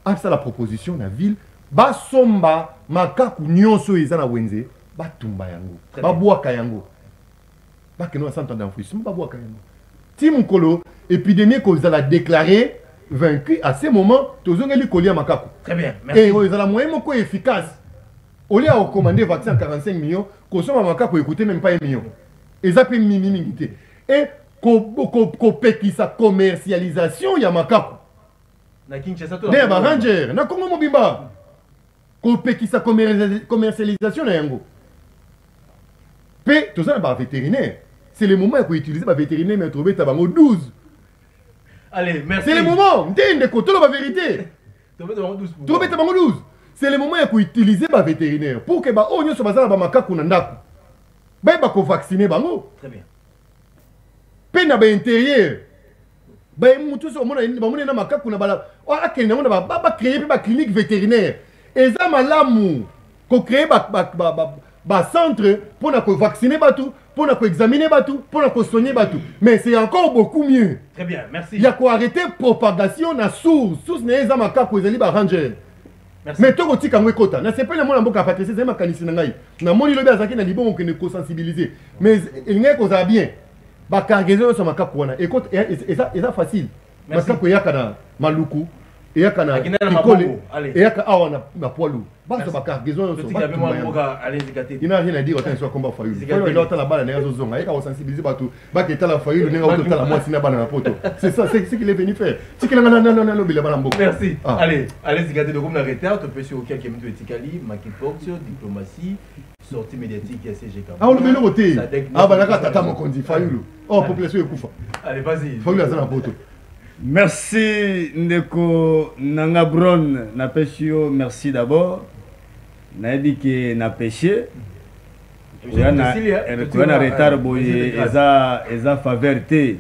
Ah ça la proposition na ville ba somba makaku nyoso ezana uwenzi ba tumba yango. Ba bwaka yango. Ba keno centre d'enfouissement ba bwaka yango. Tim Kolo épidémie ko za la déclarer vaincu à ce moment, tous les colis makaku. Très bien, merci. Et ils ont la moyenne efficace. Au lieu de recommander vaccin 45 millions, consomme makaku écouter même pas 1 million. Ils ont pris minimité. Et qu'on sa commercialisation ya makaku. Na Kinshasa to. Na Ranger, na Congo Mobimba. Qu'on sa commercialisation na yango. Pe tous les vétérinaires. C'est le moment où utiliser les vétérinaires mais trouver tabango 12. Allez, merci. C'est le moment. Tout la vérité. C'est le moment où utiliser ma vétérinaire pour que on y soit dans makaku na ndako. Ba ko vacciner bango. Très bien. Pena ba intérieur. Ba mutu so mona na makaku na bala. O akene na ba créer ba clinique vétérinaire. Eza malamu ko créer ba centre pour na ko vacciner batu. Pour examiner Batou, pour soigner Batou. Mais c'est encore beaucoup mieux. Très bien, merci. Il y a quoi arrêter propagation na source. Source n'est pas ma carte ranger. Merci. Mais tout le monde kota. Na c'est pas le monde en boka c'est ma kanisi nangai. Na moni lobi azaki na libon que ne ko sensibiliser. Mais il n'est pas bien. Ba cargaison sur ma carte wana. Écoute, et ça facile. Ma carte yaka na maluku. Et yaka na pikole. Et yaka awana na poilu. Basta ba cargaison sur ma carte. Il n'a rien à dire autant soit combat fayu. Il faut l'autre la balle na zozonga. Il faut sensibiliser Batou. Ba que la fayu, ne auto la moi sina bana na poto. C'est ça, c'est ce qu'il est venu faire. C'est qu'il a non bila bala mboko. Merci. Allez zigate de comme la retard, tu peux sur aucun qui est etikali, monkeypox, diplomatie, sortie médiatique ya CGK. Ah on le met le côté. Ah balaka tata mokondi fayu. Oh population ekufa. Allez, vas-y. Fayu la zana poto. Merci Ndeko Nanga Bron na pêchio, merci d'abord. Na dit que na pêché. Tu as un retard boye eza faveur te.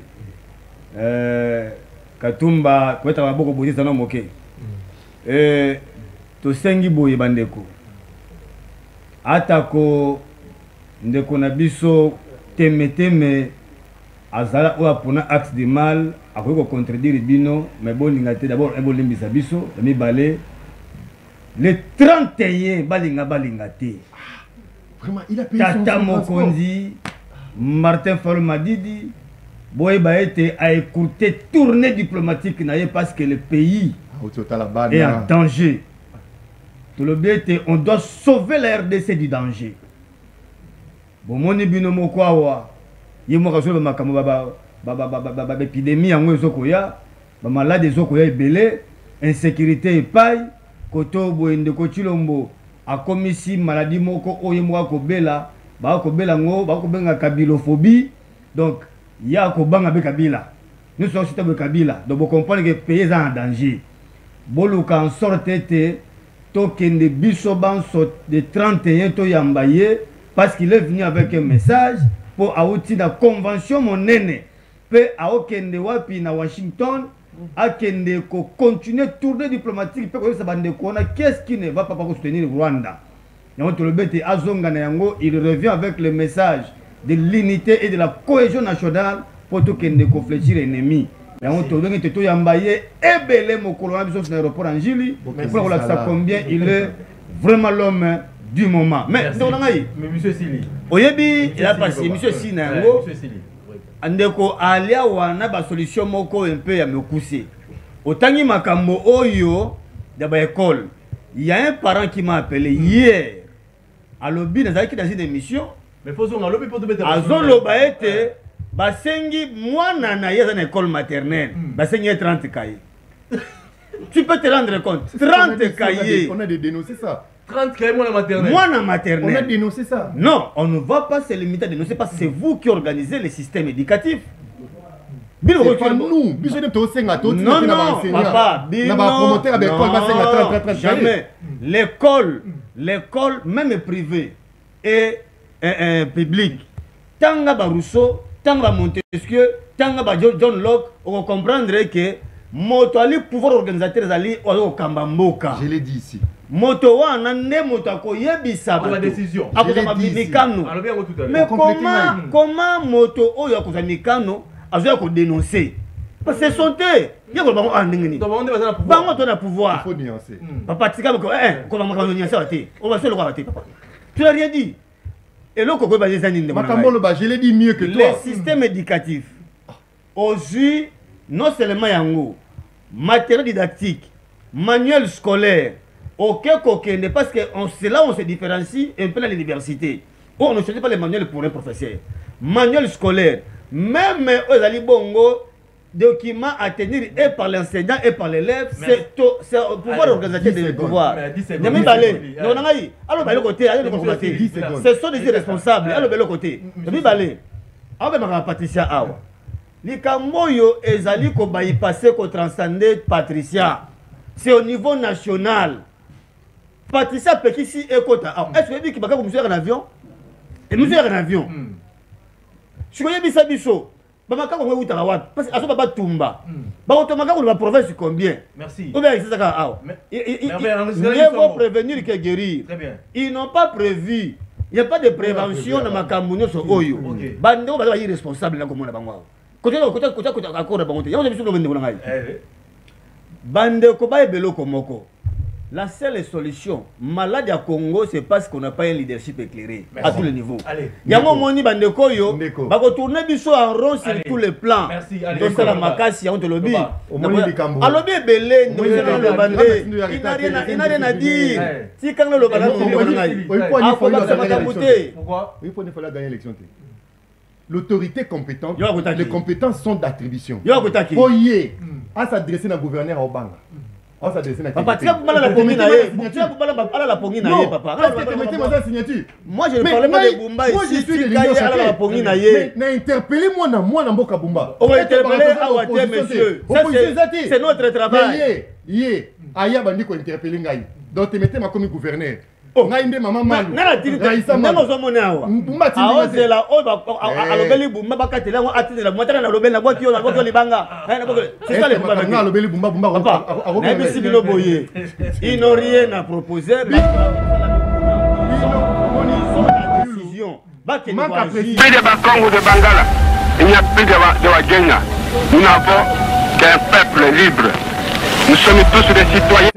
Katumba kweta maboko boye sana moke. To sengi boye bandeko. Atako ndeko na biso teme azala oya pona axe de mal akoki contredire bino mais bolinga te d'abord ebolimbisa biso mibale le 31 balinga te. Vraiment il a payé Tata Mokonzi Martin Fayulu Madidi boye ba été a écouté tournée diplomatique na parce que le pays est en danger. Tout le but est on doit sauver la RDC du danger. Bon moni bino mokwawa yemo ka soba makamo ba épidémie yango ezokoya ba malade ezokoya ebele insécurité epai koto boende ko Chilombo akomisi maladie moko oyo moka kobela ba kobela ngo ba kobenga kabilophobie donc ya ko banga be kabila nous sommes cité be kabila donc vous comprenez que le pays est en danger boluka en sorte te tokende biso banso de 31 to yambaye parce qu'il est venu avec un message pour auti la convention monene pe aokende wapi na Washington akende ko continuer tournée diplomatique pe ko sa bande ko na qu'est-ce qui ne va pas soutenir Rwanda yango to le bete azonga na yango il revient avec le message de l'unité et de la cohésion nationale pour tout kende ko fléchir ennemi yango to bengete to yambaye ebele mokolo na biso na aéroport Angili pour la ça combien il est vraiment l'homme du moment. Mais monsieur Sili. Oyebi il a passé monsieur Sili nango. Andeko alia wana ba solution moko un peu ya mekuse. Otangi makambo oyo de ba école. Il y a un parent qui m'a appelé hier. À l'obi dans une émission. Mais faut on lobby pour te mettre. Azon loba été basengi mwana na ye dans école maternelle basengi 30 cahiers. Tu peux te rendre compte, 30 cahiers. On a dénoncé ça. 30 cahiers moi la maternelle. Moi la maternelle. On a dénoncé ça. Non, on ne va pas se limiter à dénoncer parce que c'est vous qui organisez le système éducatif. C'est pas nous. Non, non, papa. Jamais. L'école, même privée et publique, tant que Rousseau, tant que Montesquieu, tant que John Locke, on va comprendre que moto ali pouvoir organisateur ali au Kambamboka. Je l'ai dit ici. Moto wana ne moto ko yebisa la décision. Mais comment moto oyo akoza mikano azoya ko dénoncer? Parce que sont eux. Il y a bango andingini. Bango to na pouvoir. Il faut nuancer. Papa tika ko comment on va nuancer até. On va se le voir até papa. Tu n'as rien dit. Et là ko ba zani ndemo. Je l'ai dit mieux que toi. Le système éducatif aujourd'hui non seulement yango matériel didactique, manuel scolaire, aucun coquin, parce que c'est là où on se différencie un peu dans l'université. On ne change pas les manuels pour un professeur. Manuel scolaire, même aux Ali Bongo, documents à tenir et par l'enseignant et par l'élève, c'est au pouvoir organisateur de pouvoir. Ce sont des irresponsables. Alors, de l'autre côté, Patricia Awa. Likamoyo ezali ko bypasser ko transcender Patricia. C'est au niveau national. Patricia Pekisi ekota. Est-ce que vous dites qu'il va vous en avion? Et nous en avion. Je connais bisa biso. Bamaka ko ngouta wapi? Parce que aso baba tumba. Ba otomaka ko la province combien? Merci. Ou bien c'est ça ah. Ils vont prévenir que guérir. Très bien. Ils n'ont pas prévu. Il n'y a pas de prévention dans ma campagne sur Oyo. Bande va être irresponsable là comme on a bango. Côté accord bango. Il y a des choses que bande ko ba ebelo komoko. La seule solution, malade à Congo, c'est parce qu'on n'a pas un leadership éclairé. Merci. À tous les niveaux. Il y a un moment où Bandekoyo va tourner biso en rond sur tous les plans. Merci. Donc c'est la makasi, on te le dit. Alobi belé, il n'a rien à dire. Si quand le balade, pourquoi il faut gagner l'élection. L'autorité compétente, les compétences sont d'attribution. Oye, à s'adresser à un gouverneur à Obanga. Papa, tu as la pongine la pongine papa. Moi je ne parle pas de Bumba ici. Moi je suis la pongine interpellez-moi dans Mboka Bumba. On va interpeller à monsieur. C'est notre travail. Aya bandi ko interpeller ngai. Donc tu mettez ma comme gouverneur. Ngai nde maman malu. Raïssa maman zomona awa. Awa zela o ba alobeli Bumba bakatela ngo atela motana na lobeli na boki yo na boki libanga. C'est ça le problème. Na lobeli Bumba na bisi bilo boye. Ils n'ont rien à proposer. Plus de Bakongo ou de Bangala, il n'y a plus de Wagenya. Nous n'avons qu'un peuple libre. Nous sommes tous des citoyens.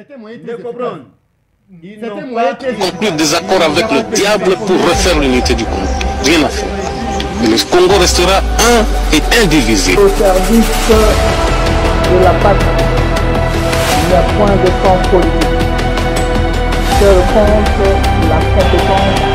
Ils n'ont pas conclu des accords avec le diable pour refaire l'unité du Congo. Rien à faire. Le Congo restera un et indivisible. Au service de la patrie, il n'y a point de camp politique. Seul compte la compétence